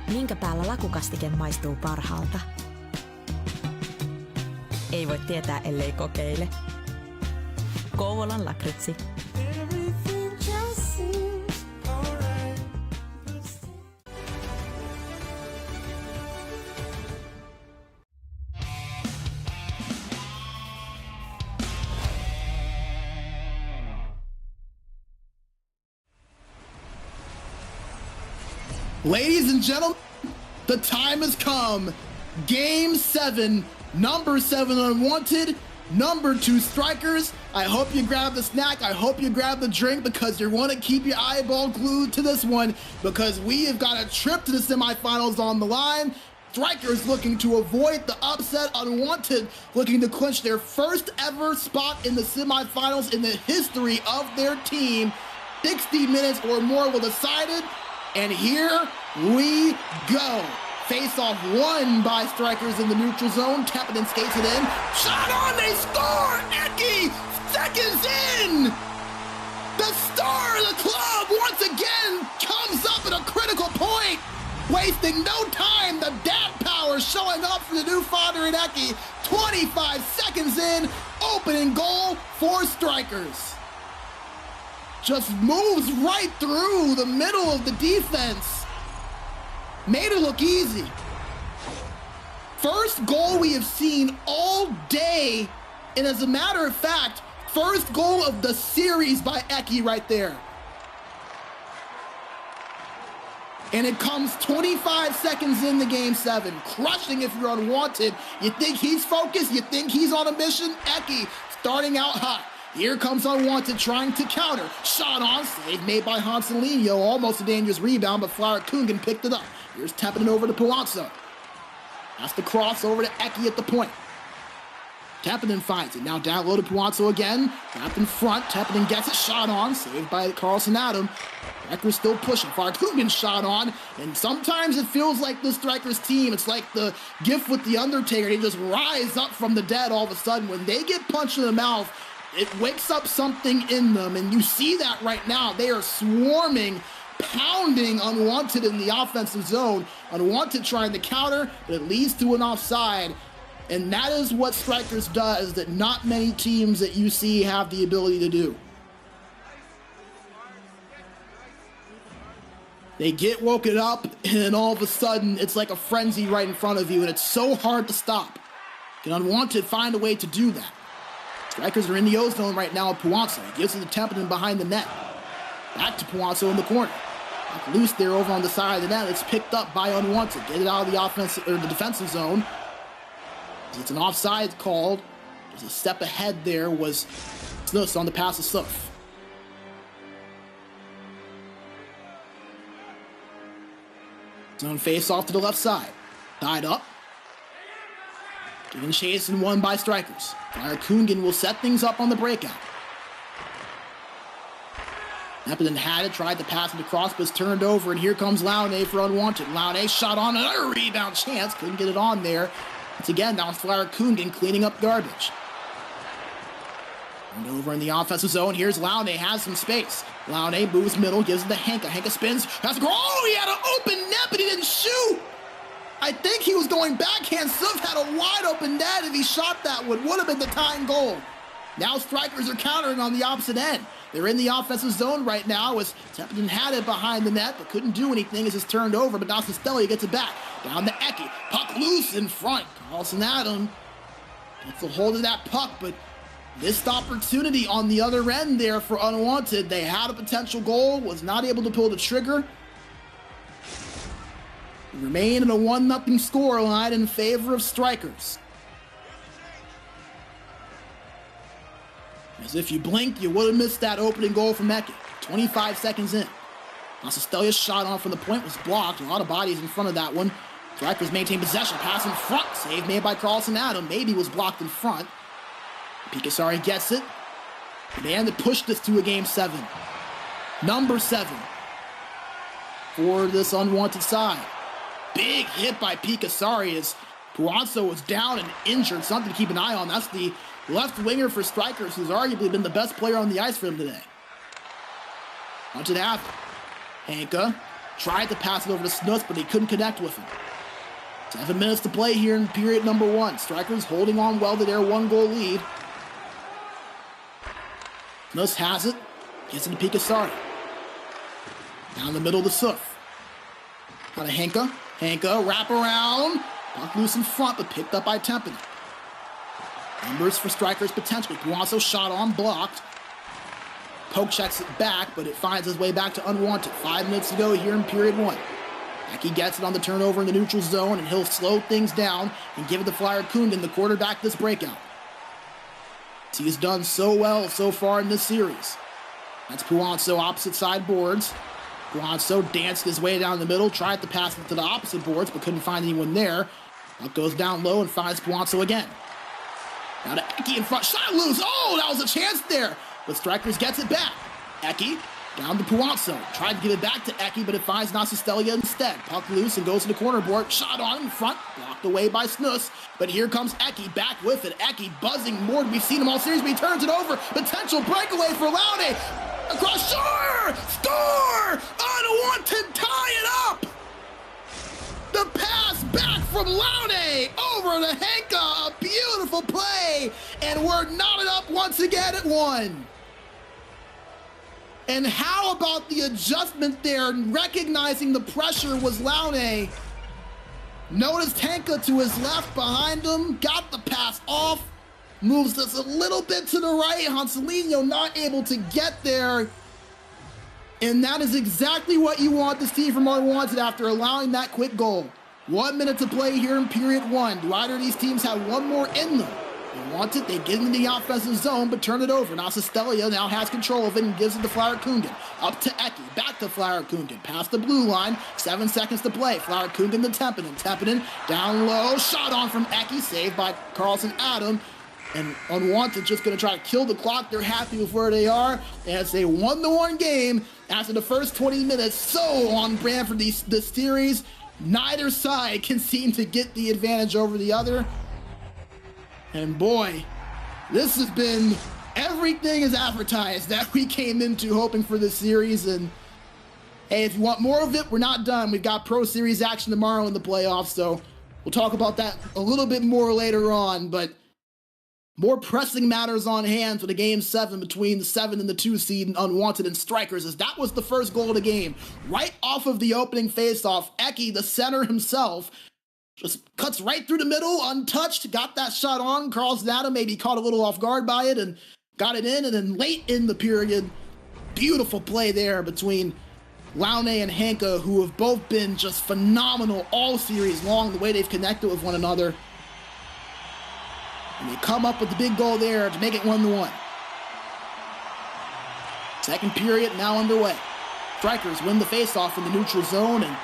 Minkä päällä lakukastike maistuu parhaalta? Ei voi tietää, ellei kokeile. Kouvolan lakritsi. Ladies and gentlemen, the time has come. Game 7, number 7 Unwanted, number 2 Straikers. I hope you grab the snack. I hope you grab the drink because you want to keep your eyeball glued to this one because we have got a trip to the semifinals on the line. Straikers looking to avoid the upset. Unwanted looking to clinch their first ever spot in the semifinals in the history of their team. 60 minutes or more will decide it. And here we go. Face-off won by Straikers in the neutral zone. Templeton skates it in. Shot on, they score! Eki, seconds in! The star of the club once again comes up at a critical point. Wasting no time, the dad power showing up for the new father in Eki. 25 seconds in, opening goal for Straikers. Just moves right through the middle of the defense. Made it look easy. First goal we have seen all day, and as a matter of fact, first goal of the series by Eki right there. And it comes 25 seconds in the game 7. Crushing if you're Unwanted. You think he's focused? You think he's on a mission? Eki starting out hot. Here comes Unwanted trying to counter. Shot on, save made by Hanselinho. Almost a dangerous rebound, but Flower Kungan picked it up. Here's Templeton over to Puanzo. That's the cross over to Eki at the point. Templeton finds it. Now down low to Puanzo again. Wrapped in front. Templeton gets it. Shot on. Saved by Carlson Adam. Straikers still pushing. Flower Kungan shot on. And sometimes it feels like the Straikers team, it's like the gift with the Undertaker. They just rise up from the dead all of a sudden. When they get punched in the mouth, it wakes up something in them. And you see that right now. They are swarming, pounding Unwanted in the offensive zone. Unwanted trying to counter, but it leads to an offside. And that is what Straikers does that not many teams that you see have the ability to do. They get woken up, and all of a sudden, it's like a frenzy right in front of you, and it's so hard to stop. Can Unwanted find a way to do that? Straikers are in the O-zone right now with Puanzo. He gives it to Templeton behind the net. Back to Puanzo in the corner. Loose there over on the side of the net. It's picked up by Unwanted. Get it out of the offensive or the defensive zone. It's an offside called. There's a step ahead there was Snus on the pass of Suf. Zone face off to the left side. Tied up. Given chase and won by Straikers. Fire Kungan will set things up on the breakout. Templeton had it, tried to pass it across, but it's turned over, and here comes Laune for Unwanted. Laune shot on another rebound chance. Couldn't get it on there. Once again, now it's Flower Kungan cleaning up garbage. And over in the offensive zone, here's Laune, has some space. Laune moves middle, gives it to Henka. Henka spins, has a goal. Oh, he had an open net, but he didn't shoot. I think he was going backhand. Suf had a wide open net. If he shot that one, would have been the tying goal. Now Straikers are countering on the opposite end. They're in the offensive zone right now as Templeton had it behind the net, but couldn't do anything as it's turned over, but now Costelli gets it back. Down to Eki. Puck loose in front. Carlson Adam gets a hold of that puck, but missed opportunity on the other end there for Unwanted. They had a potential goal, was not able to pull the trigger. Remain in a 1-0 score line in favor of Straikers. As if you blinked, you would have missed that opening goal from Eki. 25 seconds in. Costelia's shot on from the point was blocked. A lot of bodies in front of that one. Straikers maintain possession. Pass in front. Save made by Carlson Adam. Maybe was blocked in front. Pikasari gets it. The man that pushed this to a game 7. Number 7 for this Unwanted side. Big hit by Pikasari as Puanzo was down and injured. Something to keep an eye on. That's the left winger for Straikers, who's arguably been the best player on the ice for him today. Wanted to have it. Henka tried to pass it over to Snus, but he couldn't connect with him. 7 minutes to play here in period number 1. Straikers holding on well to their 1-goal lead. Snus has it. Gets it to Pikasari. Down the middle to Suf. Got a Henka. Henka, wrap around. Puck loose in front, but picked up by Templeton. Numbers for Straikers potentially. Puanzo shot on, blocked. Poke checks it back, but it finds its way back to Unwanted. 5 minutes to go here in period 1. Eki gets it on the turnover in the neutral zone, and he'll slow things down and give it to Flyer Kundin, the quarterback this breakout. He's done so well so far in this series. That's Puanso opposite side boards. Puanso danced his way down the middle, tried to pass it to the opposite boards, but couldn't find anyone there. Up goes down low and finds Puanso again. Now to Eki in front, shot loose. Oh, that was a chance there. But Straikers gets it back. Eki down to Puanso. Tried to give it back to Eki, but it finds Nasistelia instead. Puck loose and goes to the corner board. Shot on in front, blocked away by Snus. But here comes Eki back with it. Eki buzzing more. We've seen him all series, but he turns it over. Potential breakaway for Laune. Across shore! Score! Unwanted, tie it up! The pass back from Laune over to Henka. A beautiful play. And we're knotted up once again at 1. And how about the adjustment there, recognizing the pressure was Laune. Noticed Henka to his left behind him, got the pass off, moves us a little bit to the right. Hanselino not able to get there. And that is exactly what you want to see from Unwanted after allowing that quick goal. 1 minute to play here in period 1. Do either of these teams have one more in them? Unwanted, they get into the offensive zone, but turn it over. Nasistelia now has control of it and gives it to Flyer Kundin. Up to Eki, back to Flyer Kundin. Past the blue line, 7 seconds to play. Flyer Kundin to Tempinen. Tempinen down low, shot on from Eki, saved by Carlson Adam. And Unwanted just going to try to kill the clock. They're happy with where they are. As a 1-1 game after the first 20 minutes. So on brand for this series. Neither side can seem to get the advantage over the other. And boy, this has been everything as advertised that we came into hoping for this series. And hey, if you want more of it, we're not done. We've got Pro Series action tomorrow in the playoffs, so we'll talk about that a little bit more later on. But more pressing matters on hand for the Game 7 between the 7 and the 2 seed Unwanted and Straikers, as that was the first goal of the game. Right off of the opening faceoff, Eki, the center himself, just cuts right through the middle, untouched, got that shot on. Carlson Adam maybe caught a little off guard by it and got it in. And then late in the period, beautiful play there between Laune and Henka, who have both been just phenomenal all series long, the way they've connected with one another. And they come up with the big goal there to make it 1-1. Second period now underway. Straikers win the faceoff in the neutral zone, and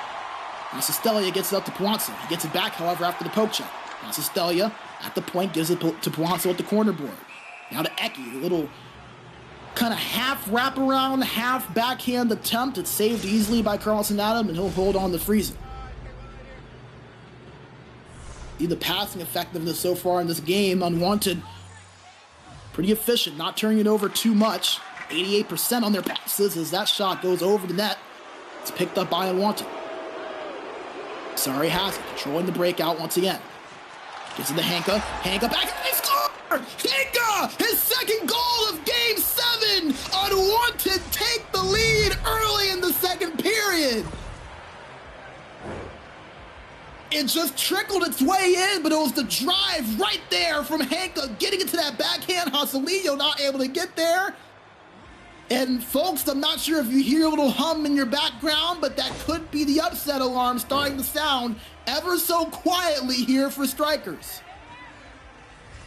Nasistelia gets it up to Puanso. He gets it back, however, after the poke check. Nasistelia at the point gives it to Puanso at the corner board. Now to Eki, a little kind of half wraparound, half backhand attempt. It's saved easily by Carlson Adam, and he'll hold on to freeze it. See the passing effectiveness so far in this game. Unwanted, pretty efficient, not turning it over too much. 88% on their passes as that shot goes over the net. It's picked up by Unwanted. Sorry has it, controlling the breakout once again. Gets it to Henka. Henka back, and they score! Henka, his second goal of Game 7! Unwanted take the lead early in the second period. It just trickled its way in, but it was the drive right there from Henka, getting it to that backhand. Hanselino not able to get there. And folks, I'm not sure if you hear a little hum in your background, but that could be the upset alarm starting to sound ever so quietly here for Straikers.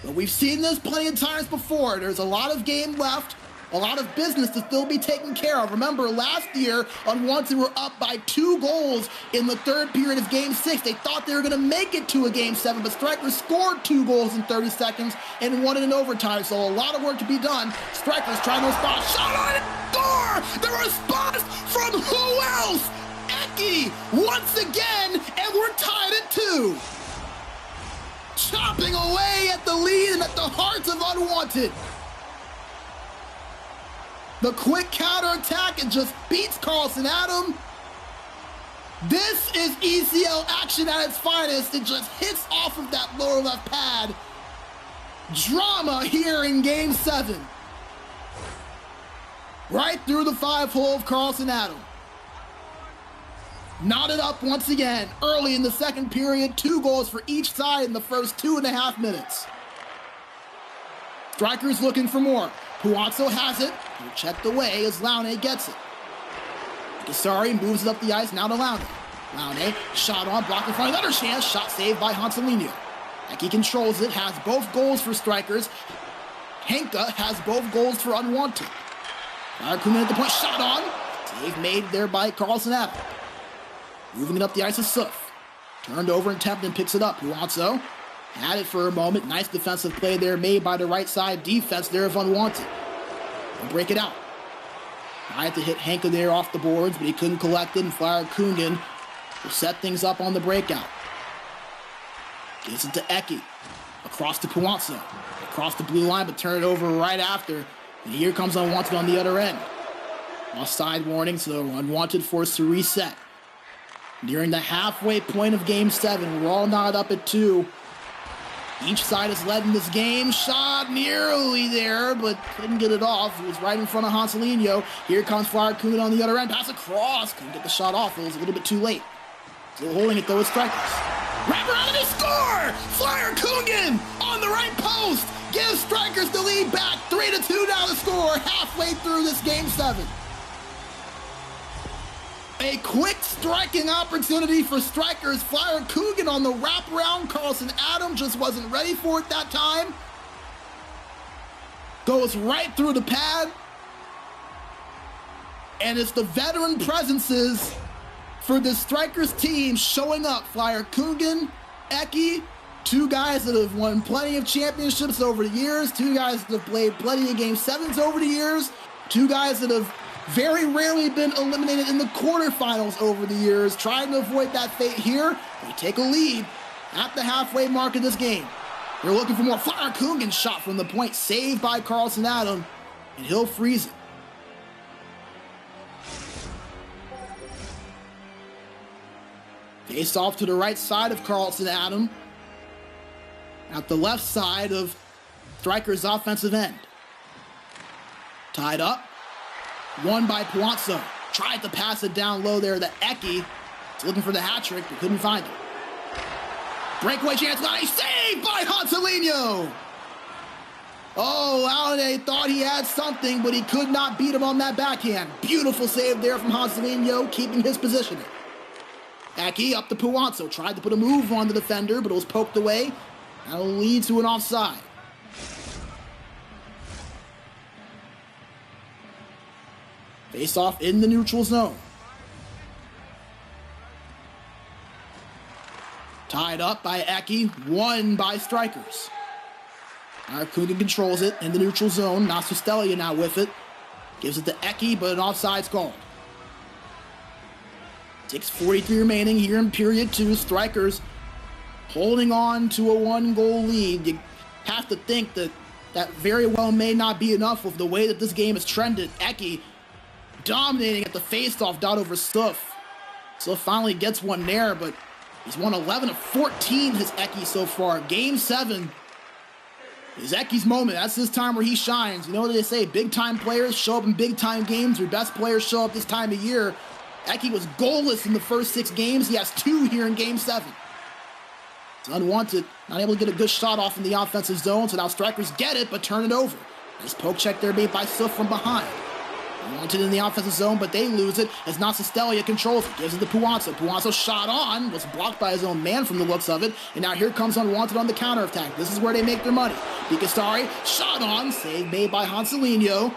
But we've seen this plenty of times before. There's a lot of game left, a lot of business to still be taken care of. Remember, last year, Unwanted were up by 2 goals in the third period of Game 6. They thought they were going to make it to a Game 7, but Straikers scored 2 goals in 30 seconds and won it in overtime. So a lot of work to be done. Straikers trying to respond. Shot on it! Score! The response from who else? Eki once again, and we're tied at 2. Chopping away at the lead and at the hearts of Unwanted. The quick counterattack and just beats Carlson Adam. This is ECL action at its finest. It just hits off of that lower left pad. Drama here in Game 7. Right through the 5-hole of Carlson Adam. Knotted up once again early in the second period. 2 goals for each side in the first 2.5 minutes. Straikers looking for more. Puanso has it. Checked away as Laune gets it. Gasari moves it up the ice, now to Laune. Laune, shot on, blocked in front, another chance, shot saved by Hanselino. Eki controls it, has both goals for Straikers. Henka has both goals for Unwanted. Flyerkunen at the point, shot on. Save made there by Carlson Adam. Moving it up the ice is Suf. Turned over and Tempton picks it up. Puanzo had it for a moment. Nice defensive play there made by the right side defense there of Unwanted. They'll break it out. Tried to hit Henka there off the boards, but he couldn't collect it, and Flyerkunen will set things up on the breakout. Gives it to Eki. Across to Puanzo. Across the blue line, but turn it over right after. And here comes Unwanted on the other end. Offside warning, so Unwanted forced to reset. Nearing the halfway point of Game 7, we're all knotted up at 2. Each side has led in this game. Shot nearly there, but couldn't get it off. It was right in front of Hanselino. Here comes Flyerkunen on the other end. Pass across. Couldn't get the shot off. It was a little bit too late. Still holding it, though, with Straikers. Wrap around and they score! Flyerkunen on the right post gives Straikers the lead back. 3-2 now to score halfway through this Game 7. A quick striking opportunity for Straikers. Flyerkunen on the wraparound. Carlson Adam just wasn't ready for it that time. Goes right through the pad. And it's the veteran presences for the Straikers team showing up. Flyerkunen, Eki, two guys that have won plenty of championships over the years. Two guys that have played plenty of Game 7s over the years. Two guys that have very rarely been eliminated in the quarterfinals over the years. Trying to avoid that fate here. They take a lead at the halfway mark of this game. They're looking for more. Flyerkunen shot from the point, saved by Carlson Adam, and he'll freeze it. Face off to the right side of Carlson Adam. At the left side of Straikers' offensive end. Tied up. Won by Puanzo. Tried to pass it down low there to Eki. He's looking for the hat trick, but couldn't find it. Breakaway chance, not a save by Hanselino. Oh, Laune thought he had something, but he could not beat him on that backhand. Beautiful save there from Hanselino, keeping his position. Eki up to Puanzo. Tried to put a move on the defender, but it was poked away. That'll lead to an offside. Face off in the neutral zone. Tied up by Eki, won by Straikers. Flyerkunen controls it in the neutral zone. Nasustelia now with it. Gives it to Eki, but an offside's called. 6:43 remaining here in period 2. Straikers holding on to a 1-goal lead. You have to think that that very well may not be enough with the way that this game has trended. Eki dominating at the face-off dot over Suf. Suf finally gets one there, but he's won 11 of 14 his Eki so far. Game 7 is Eki's moment. That's his time where he shines. You know what they say, big-time players show up in big-time games. Your best players show up this time of year. Eki was goalless in the first 6 games. He has 2 here in Game 7. It's Unwanted, not able to get a good shot off in the offensive zone, so now Straikers get it, but turn it over. Nice poke check there made by Suf from behind. Unwanted in the offensive zone, but they lose it as Nasustelia controls it. Gives it to Puanzo. Puanzo shot on, was blocked by his own man from the looks of it, and now here comes Unwanted on the counterattack. This is where they make their money. Bikastari, shot on, save made by Hanselino.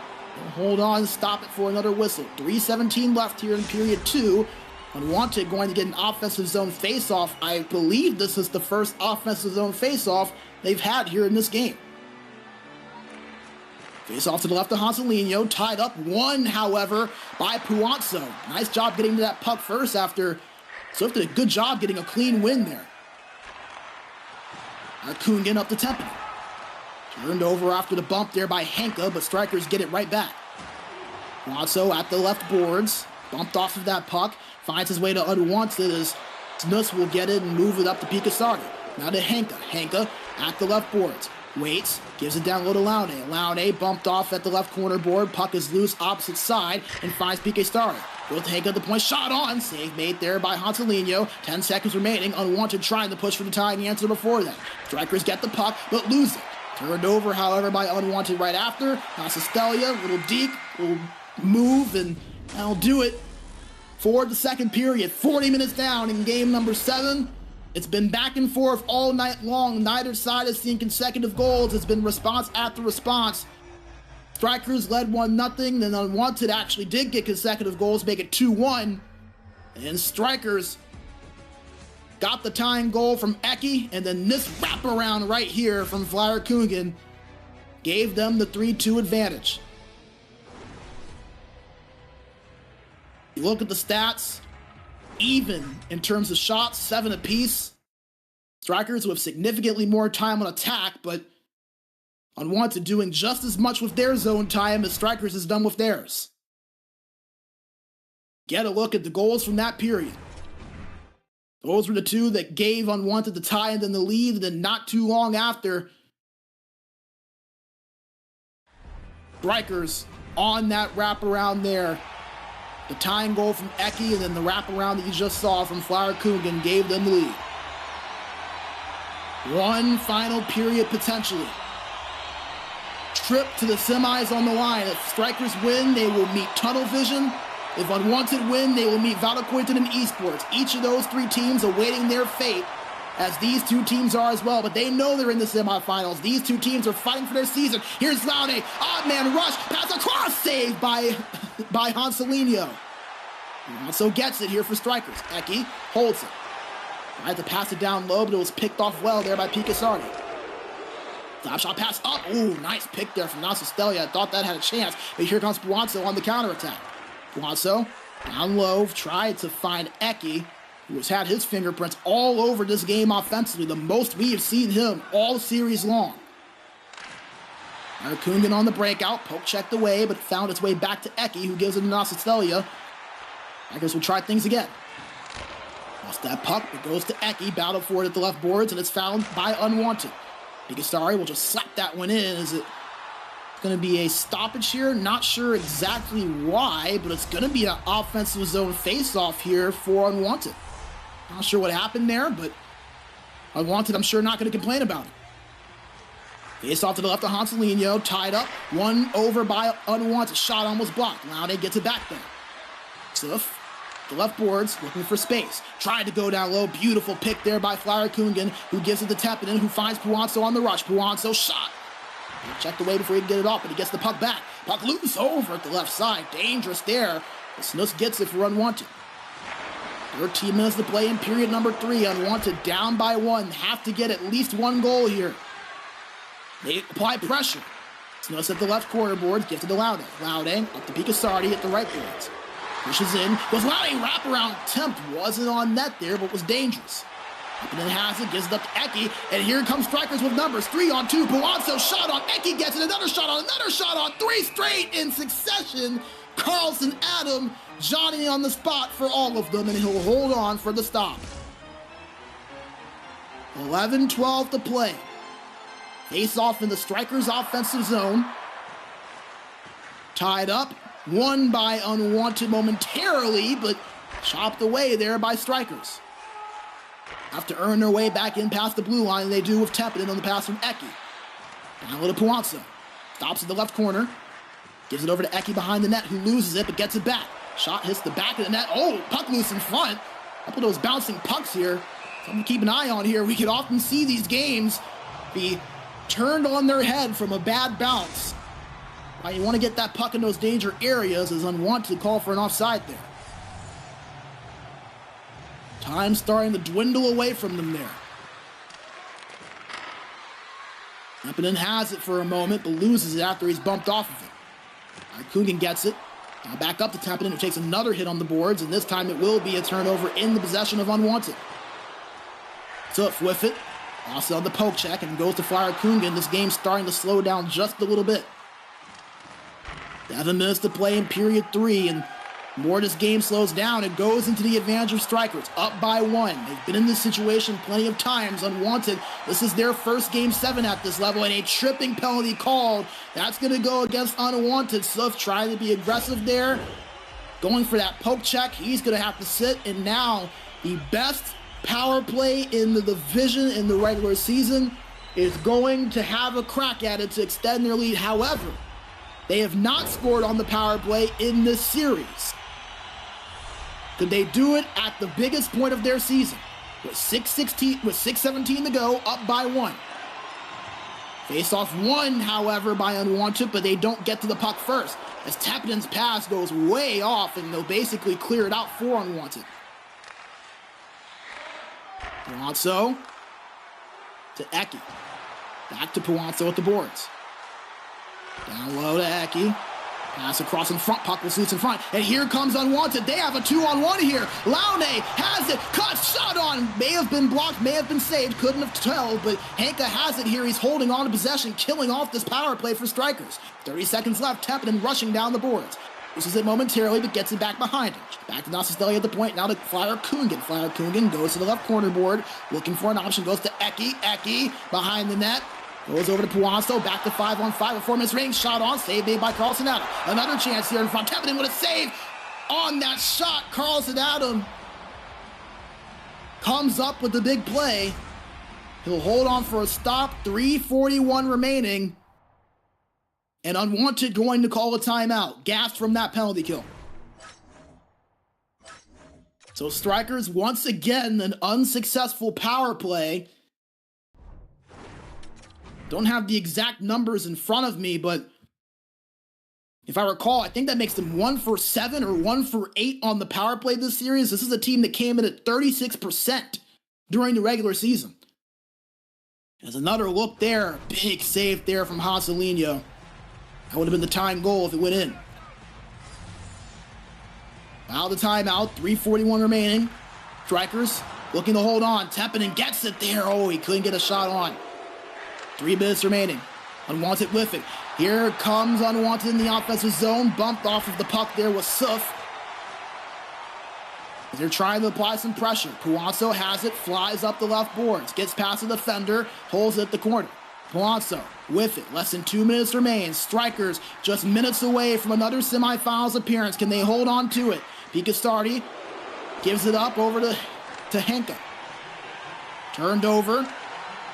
Hold on, stop it for another whistle. 3:17 left here in period 2. Unwanted going to get an offensive zone face-off. I believe this is the first offensive zone face-off they've had here in this game. Face-off to the left of Hanselino, tied up, won, however, by Puanzo. Nice job getting to that puck first after Swift did a good job getting a clean win there. Flyerkunen up to Tempton. Turned over after the bump there by Henka, but Straikers get it right back. Puanzo at the left boards, bumped off of that puck, finds his way to Unwanted as Snus will get it and move it up to Pikasardi. Now to Henka. Henka at the left boards. Waits, gives it down low to Laune. Laune bumped off at the left corner board. Puck is loose opposite side and finds Pikasardi. Will take at the point, shot on. Save made there by Hanselino. 10 seconds remaining. Unwanted trying to push for the tie and the answer before that. Straikers get the puck, but lose it. Turned over, however, by Unwanted right after. Nasustelia, little deep, little move, and that'll do it for the second period. 40 minutes down in game number 7. It's been back and forth all night long. Neither side has seen consecutive goals. It's been response after response. Straikers led 1-0. Then Unwanted actually did get consecutive goals, make it 2-1. And Straikers got the tying goal from Eki, and then this wraparound right here from Flyer Kungen gave them the 3-2 advantage. You look at the stats, even in terms of shots, 7 apiece. Straikers with significantly more time on attack, but Unwanted doing just as much with their zone time as Straikers has done with theirs. Get a look at the goals from that period. Those were the two that gave Unwanted the tie and then the lead, and then not too long after, Straikers on that wraparound there. The tying goal from Eki and then the wraparound that you just saw from Flyer Kungen gave them the lead. One final period potentially. Trip to the semis on the line. If Straikers win, they will meet Tunnel Vision. If Unwanted win, they will meet Quarterfinals and Esports. Each of those 3 teams awaiting their fate, as these 2 teams are as well, but they know they're in the semifinals. These 2 teams are fighting for their season. Here's Laude, odd man rush, pass across, saved by Hanselinho. Also gets it here for Straikers. Eki holds it. Tried to pass it down low, but it was picked off well there by Pikasardi. Top shot pass up. Ooh, nice pick there from Nasistelia. I thought that had a chance, but here comes Puanzo on the counterattack. Puanzo down low, tried to find Eki, who has had his fingerprints all over this game offensively, the most we have seen him all series long. Kungen on the breakout, poke checked away, but found its way back to Eki, who gives it to Nasistelia. Straikers will try things again. Lost that puck, it goes to Eki, battle for it at the left boards, and it's found by Unwanted. Pikasari will just slap that one in. Is it going to be a stoppage here? Not sure exactly why, but it's going to be an offensive zone face-off here for Unwanted. Not sure what happened there, but Unwanted, I'm sure, not going to complain about it. Face-off to the left of Hanselinho, tied up, one over by Unwanted. Shot almost blocked. Laude gets it back there. Sif, the left boards, looking for space. Tried to go down low. Beautiful pick there by Flyer Kungen, who gives it to Tepinen, who finds Puanzo on the rush. Puanzo shot. Checked away before he can get it off, but he gets the puck back. Puck loose over at the left side. Dangerous there. Snus gets it for Unwanted. 13 minutes to play in period number 3. Unwanted down by 1. Have to get at least 1 goal here. They apply pressure. Snus at the left corner boards, gives it to Laude. Laude up to Pikasardi at the right boards. Pushes in. Goes Laude, wraparound attempt. Wasn't on net there, but was dangerous. And then has it, gives it up to Eki, and here comes Straikers with numbers. 3-on-2, Puanzo shot on, Eki gets it, another shot on, 3 straight in succession. Carlson, Adam, Johnny on the spot for all of them, and he'll hold on for the stop. 11-12 to play. Face off in the Straikers offensive zone. Tied up, won by Unwanted momentarily, but chopped away there by Straikers. Have to earn their way back in past the blue line, and they do with Tepinen on the pass from Eki. Down low to Puanzo. Stops at the left corner. Gives it over to Eki behind the net, who loses it, but gets it back. Shot hits the back of the net. Oh, puck loose in front. A couple of those bouncing pucks here. Something to keep an eye on here. We can often see these games be turned on their head from a bad bounce. Right, you want to get that puck in those danger areas as Unwanted call for an offside there. Time starting to dwindle away from them there. Tepinen has it for a moment, but loses it after he's bumped off of it. Kungen gets it. Now back up to Tepinen, who takes another hit on the boards, and this time it will be a turnover in the possession of Unwanted. Tuff with it. Also on the poke check, and goes to Flyer Kungen. This game's starting to slow down just a little bit. 7 minutes to play in period 3, and the more this game slows down, it goes into the advantage of Straikers, up by 1. They've been in this situation plenty of times. Unwanted, this is their first game 7 at this level, and a tripping penalty called. That's going to go against Unwanted. Suf trying to be aggressive there, going for that poke check. He's going to have to sit, and now the best power play in the division in the regular season is going to have a crack at it to extend their lead. However, they have not scored on the power play in this series. Could they do it at the biggest point of their season? With 6:17 to go, up by 1. Face off 1, however, by Unwanted, but they don't get to the puck first, as Tepinen's pass goes way off, and they'll basically clear it out for Unwanted. Puanzo to Eki. Back to Puanzo at the boards. Down low to Eki. Pass across in front, puck was loose in front, and here comes Unwanted. They have a 2-on-1 here. Laune has it, cut, shot on. May have been blocked, may have been saved, couldn't have told, but Henke has it here. He's holding on to possession, killing off this power play for Straikers. 30 seconds left, Tepinen rushing down the boards. Loses it momentarily, but gets it back behind him. Back to Nasisteli at the point, now to Flyer Kungen. Flyer Kungen goes to the left corner board, looking for an option, goes to Eki. Eki behind the net. Goes over to Puanzo, back to 5-on-5 with 4 minutes remaining. Shot on, save made by Carlson Adam. Another chance here in front. Tepinen with a save on that shot. Carlson Adam comes up with the big play. He'll hold on for a stop. 3:41 remaining. And Unwanted going to call a timeout. Gassed from that penalty kill. So Straikers, once again, an unsuccessful power play. Don't have the exact numbers in front of me, but if I recall, I think that makes them 1 for 7 or 1 for 8 on the power play this series. This is a team that came in at 36% during the regular season. There's another look there. Big save there from Hasselino. That would have been the tying goal if it went in. Now the timeout, 3:41 remaining. Straikers looking to hold on. Tepinen gets it there. Oh, he couldn't get a shot on. 3 minutes remaining. Unwanted with it. Here comes Unwanted in the offensive zone. Bumped off of the puck there with Suf. They're trying to apply some pressure. Puanzo has it, flies up the left boards, gets past the defender, holds it at the corner. Puanzo with it. Less than 2 minutes remain. Straikers just minutes away from another semifinals appearance. Can they hold on to it? Pikastardi gives it up over to Henke. Turned over.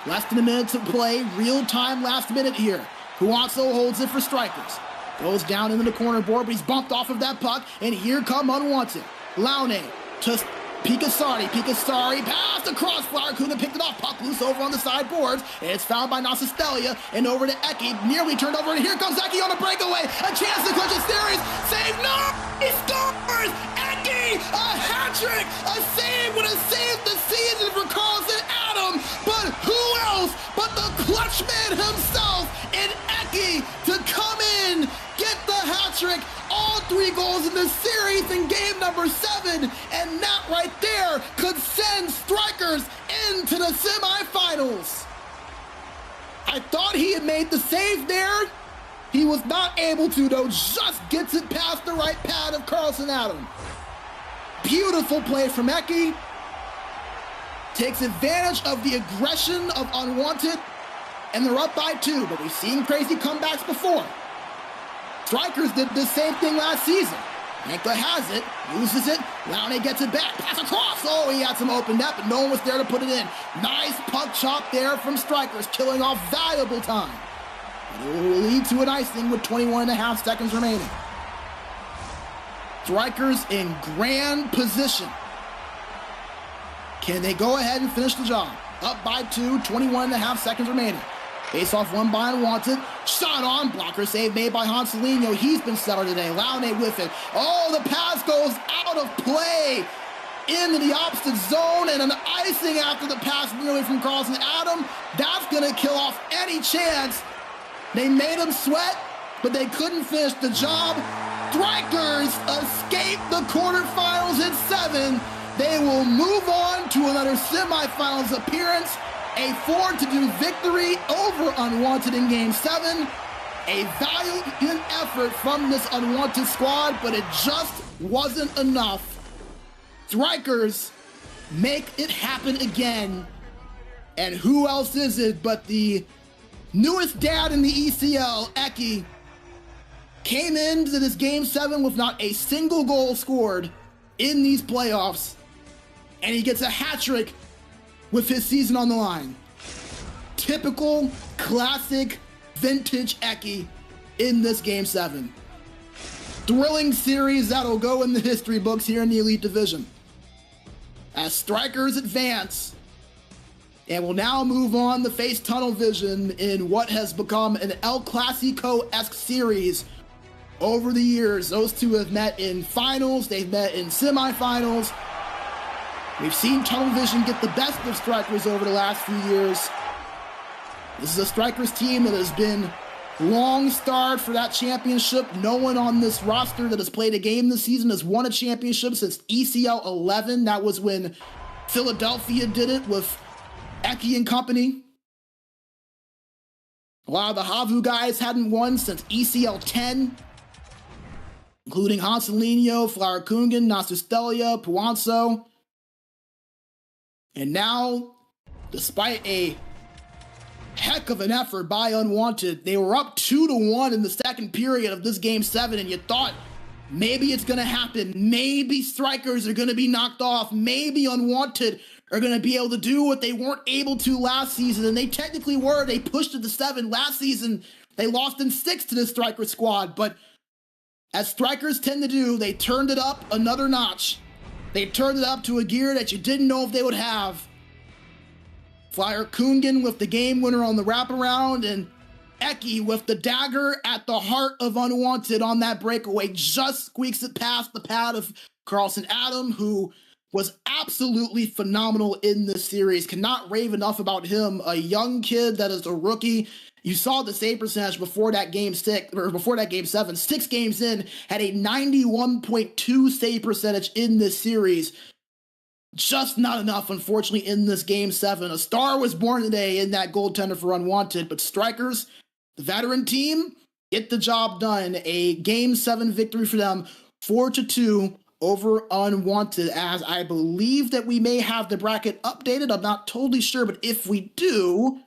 Less than a minute to play. Real time last minute here. Puanzo holds it for Straikers. Goes down into the corner board, but he's bumped off of that puck. And here come Unwanted. Laune to Pikastardi. Pikastardi passed across. Flyer Kungen picked it off. Puck loose over on the side boards. And it's found by Nasistelia. And over to Eki. Nearly turned over. And here comes Eki on a breakaway. A chance to clinch a series. Save. No! He scores! Eki! A hat trick! A save would have saved the season for Carlson Adam. But who else but the clutch man himself in Eki to come in, get the hat trick, all 3 goals in the series in game number 7, and that right there could send Straikers into the semifinals. I thought he had made the save there. He was not able to, though. Just gets it past the right pad of Carlson Adam. Beautiful play from Eki. Takes advantage of the aggression of Unwanted, and they're up by 2, but we've seen crazy comebacks before. Straikers did the same thing last season. Henke has it, loses it, Laune gets it back, pass across. Oh, he had some open net, but no one was there to put it in. Nice puck chop there from Straikers, killing off valuable time. But it will lead to an icing with 21.5 seconds remaining. Straikers in grand position. Can they go ahead and finish the job? Up by 2, 21.5 seconds remaining. Face off one by Unwanted. Shot on. Blocker save made by Hanselino. He's been stellar today. Laune with it. Oh, the pass goes out of play into the opposite zone, and an icing after the pass nearly from Carlson Adam. That's going to kill off any chance. They made him sweat, but they couldn't finish the job. Straikers escape the quarterfinals in 7. They will move on to another semifinals appearance. A 4-2 victory over Unwanted in Game 7. A valiant effort from this Unwanted squad, but it just wasn't enough. Straikers make it happen again. And who else is it but the newest dad in the ECL, Eki, came into this Game 7 with not a single goal scored in these playoffs. And he gets a hat trick with his season on the line. Typical, classic, vintage Eki in this Game 7. thrilling series that'll go in the history books here in the Elite Division. As Straikers advance, and will now move on to face Tunnel Vision in what has become an El Clasico-esque series over the years. Those two have met in finals, they've met in semifinals. We've seen Tunnel Vision get the best of Straikers over the last few years. This is a Straikers team that has been long starred for that championship. No one on this roster that has played a game this season has won a championship since ECL 11. That was when Philadelphia did it with Eki and company. A lot of the Havu guys hadn't won since ECL 10, including Hanselinho, Flower Kungan, Nasustelia, Puanso. And now, despite a heck of an effort by Unwanted, they were up 2-1 in the second period of this Game 7, and you thought maybe it's going to happen. Maybe Straikers are going to be knocked off. Maybe Unwanted are going to be able to do what they weren't able to last season, and they technically were. They pushed it to 7. Last season, they lost in 6 to the Straikers squad, but as Straikers tend to do, they turned it up another notch. They turned it up to a gear that you didn't know if they would have. Flyer Kungan with the game winner on the wraparound, and Eki with the dagger at the heart of Unwanted on that breakaway just squeaks it past the pad of Carlson Adam, who was absolutely phenomenal in this series. Cannot rave enough about him. A young kid that is a rookie. You saw the save percentage before that game 7. 6 games in, had a 91.2 save percentage in this series. Just not enough, unfortunately, in this Game 7. A star was born today in that goaltender for Unwanted, but Straikers, the veteran team, get the job done. A Game 7 victory for them, 4-2 over Unwanted, as I believe that we may have the bracket updated. I'm not totally sure, but if we do,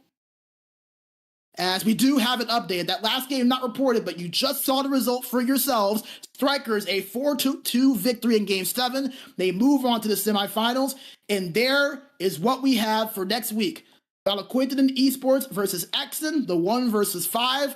as we do have it updated. That last game not reported, but you just saw the result for yourselves. Straikers, a 4-2 victory in Game 7. They move on to the semifinals, and there is what we have for next week. Unwanted and Esports versus Exon, the 1 versus 5,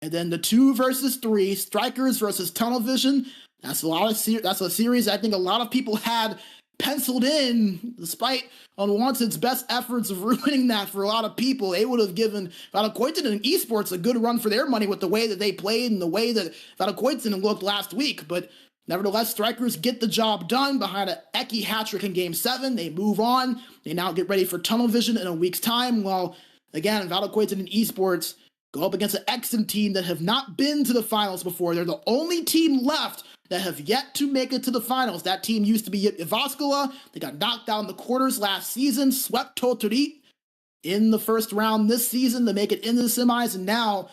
and then the 2 versus 3, Straikers versus Tunnel Vision. That's a series I think a lot of people had penciled in, despite Unwanted's best efforts of ruining that for a lot of people. They would have given Unwanted and Esports a good run for their money with the way that they played and the way that Unwanted looked last week. But nevertheless, Straikers get the job done behind an Eki hat-trick in Game 7. They move on. They now get ready for Tunnel Vision in a week's time, while, again, Unwanted and Esports go up against an Exon team that have not been to the finals before. They're the only team left that have yet to make it to the finals. That team used to be Ivaskala. They got knocked out in the quarters last season, swept Totori in the first round this season to make it into the semis, and now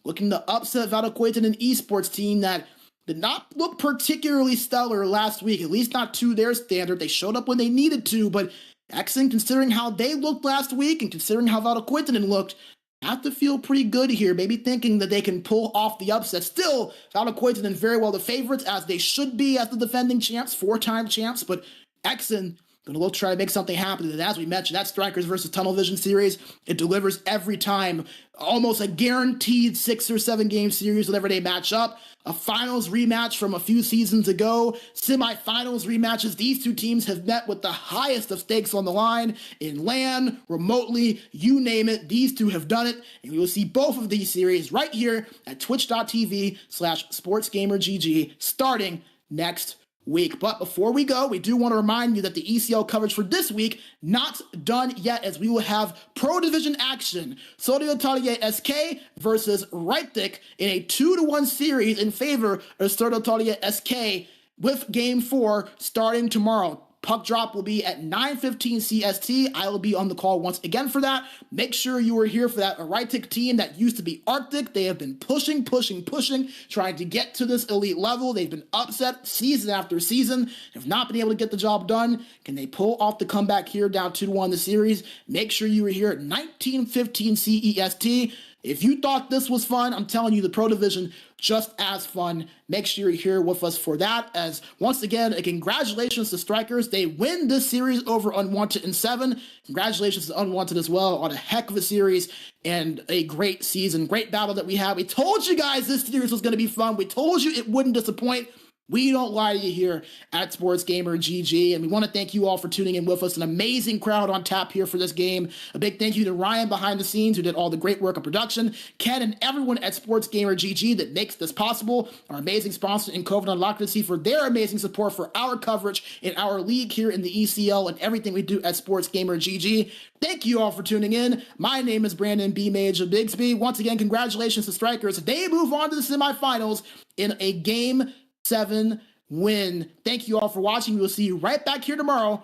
looking to upset Unwanted and Esports team that did not look particularly stellar last week, at least not to their standard. They showed up when they needed to, but Exon, considering how they looked last week and considering how Unwanted looked, have to feel pretty good here, maybe thinking that they can pull off the upset. Still, Unwanted and very well the favorites, as they should be as the defending champs, 4-time champs, but Exon gonna look try to make something happen. And as we mentioned, that Straikers versus Tunnel Vision series, it delivers every time. Almost a guaranteed 6 or 7 game series whenever they match up. A finals rematch from a few seasons ago. Semifinals rematches. These two teams have met with the highest of stakes on the line. In LAN, remotely, you name it. These two have done it. And we will see both of these series right here at twitch.tv/SportsGamerGG starting next week. But before we go, we do want to remind you that the ECL coverage for this week not done yet, as we will have Pro Division action. Sodio Talier SK versus Reitik in a 2-1 series in favor of Sodio Talier SK, with Game 4 starting tomorrow. Puck drop will be at 9:15 CST. I will be on the call once again for that. Make sure you are here for that. A Reitik team that used to be Arctic. They have been pushing, trying to get to this elite level. They've been upset season after season, have not been able to get the job done. Can they pull off the comeback here, down 2-1 the series? Make sure you are here at 19:15 CEST. If you thought this was fun, I'm telling you, the Pro Division, just as fun. Make sure you're here with us for that. As once again, congratulations to Straikers. They win this series over Unwanted in 7. Congratulations to Unwanted as well on a heck of a series and a great season. Great battle that we had. We told you guys this series was going to be fun. We told you it wouldn't disappoint. We don't lie to you here at SportsGamer GG, and we want to thank you all for tuning in with us. An amazing crowd on tap here for this game. A big thank you to Ryan behind the scenes, who did all the great work of production, Ken, and everyone at SportsGamer GG that makes this possible. Our amazing sponsor in COVID Unlocked for their amazing support for our coverage in our league here in the ECL and everything we do at SportsGamer GG. Thank you all for tuning in. My name is Brandon B. Mage of Bigsby. Once again, congratulations to Straikers. They move on to the semifinals in a Game 7 win. Thank you all for watching. We will see you right back here tomorrow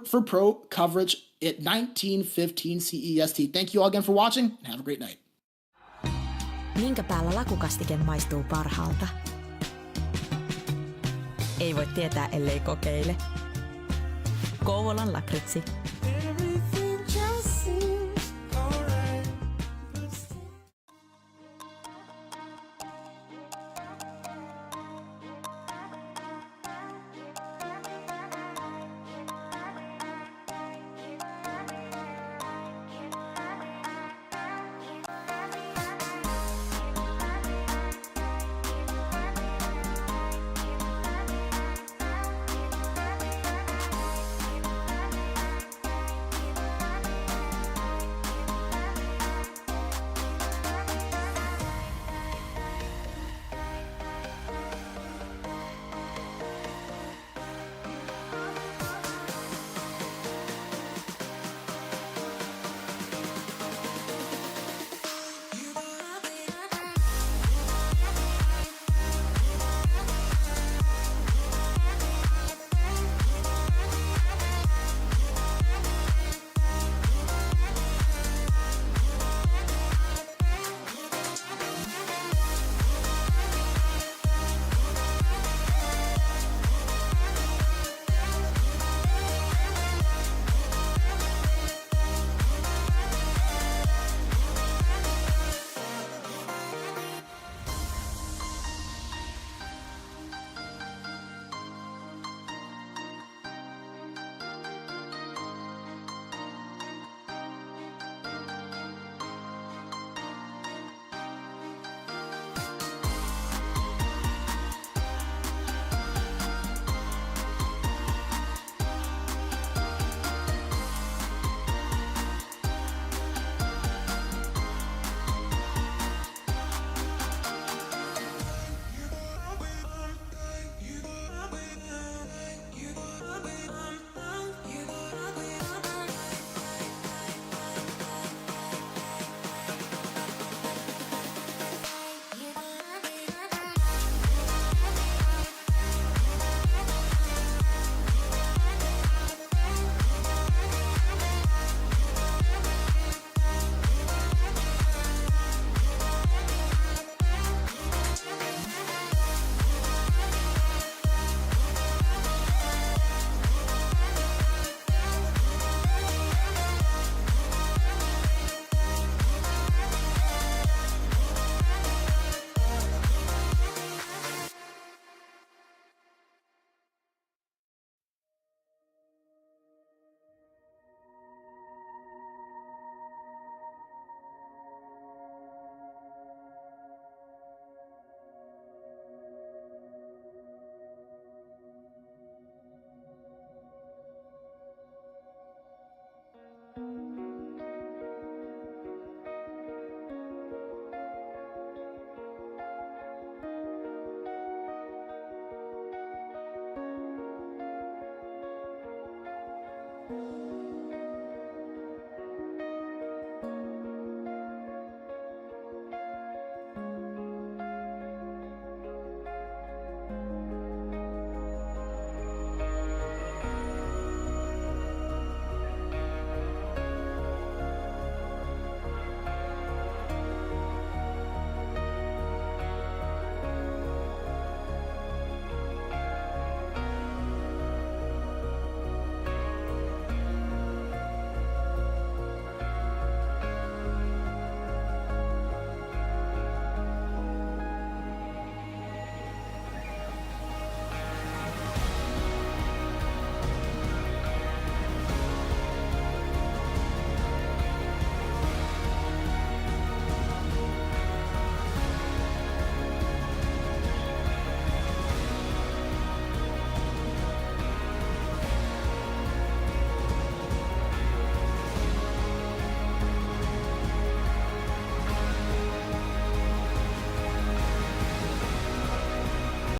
for pro coverage at 19:15 CEST. Thank you all again for watching, and have a great night. Minkä päällä lakukastike maistuu parhaalta? Ei voi tietää, ellei kokeile. Kouvolan lakritsi.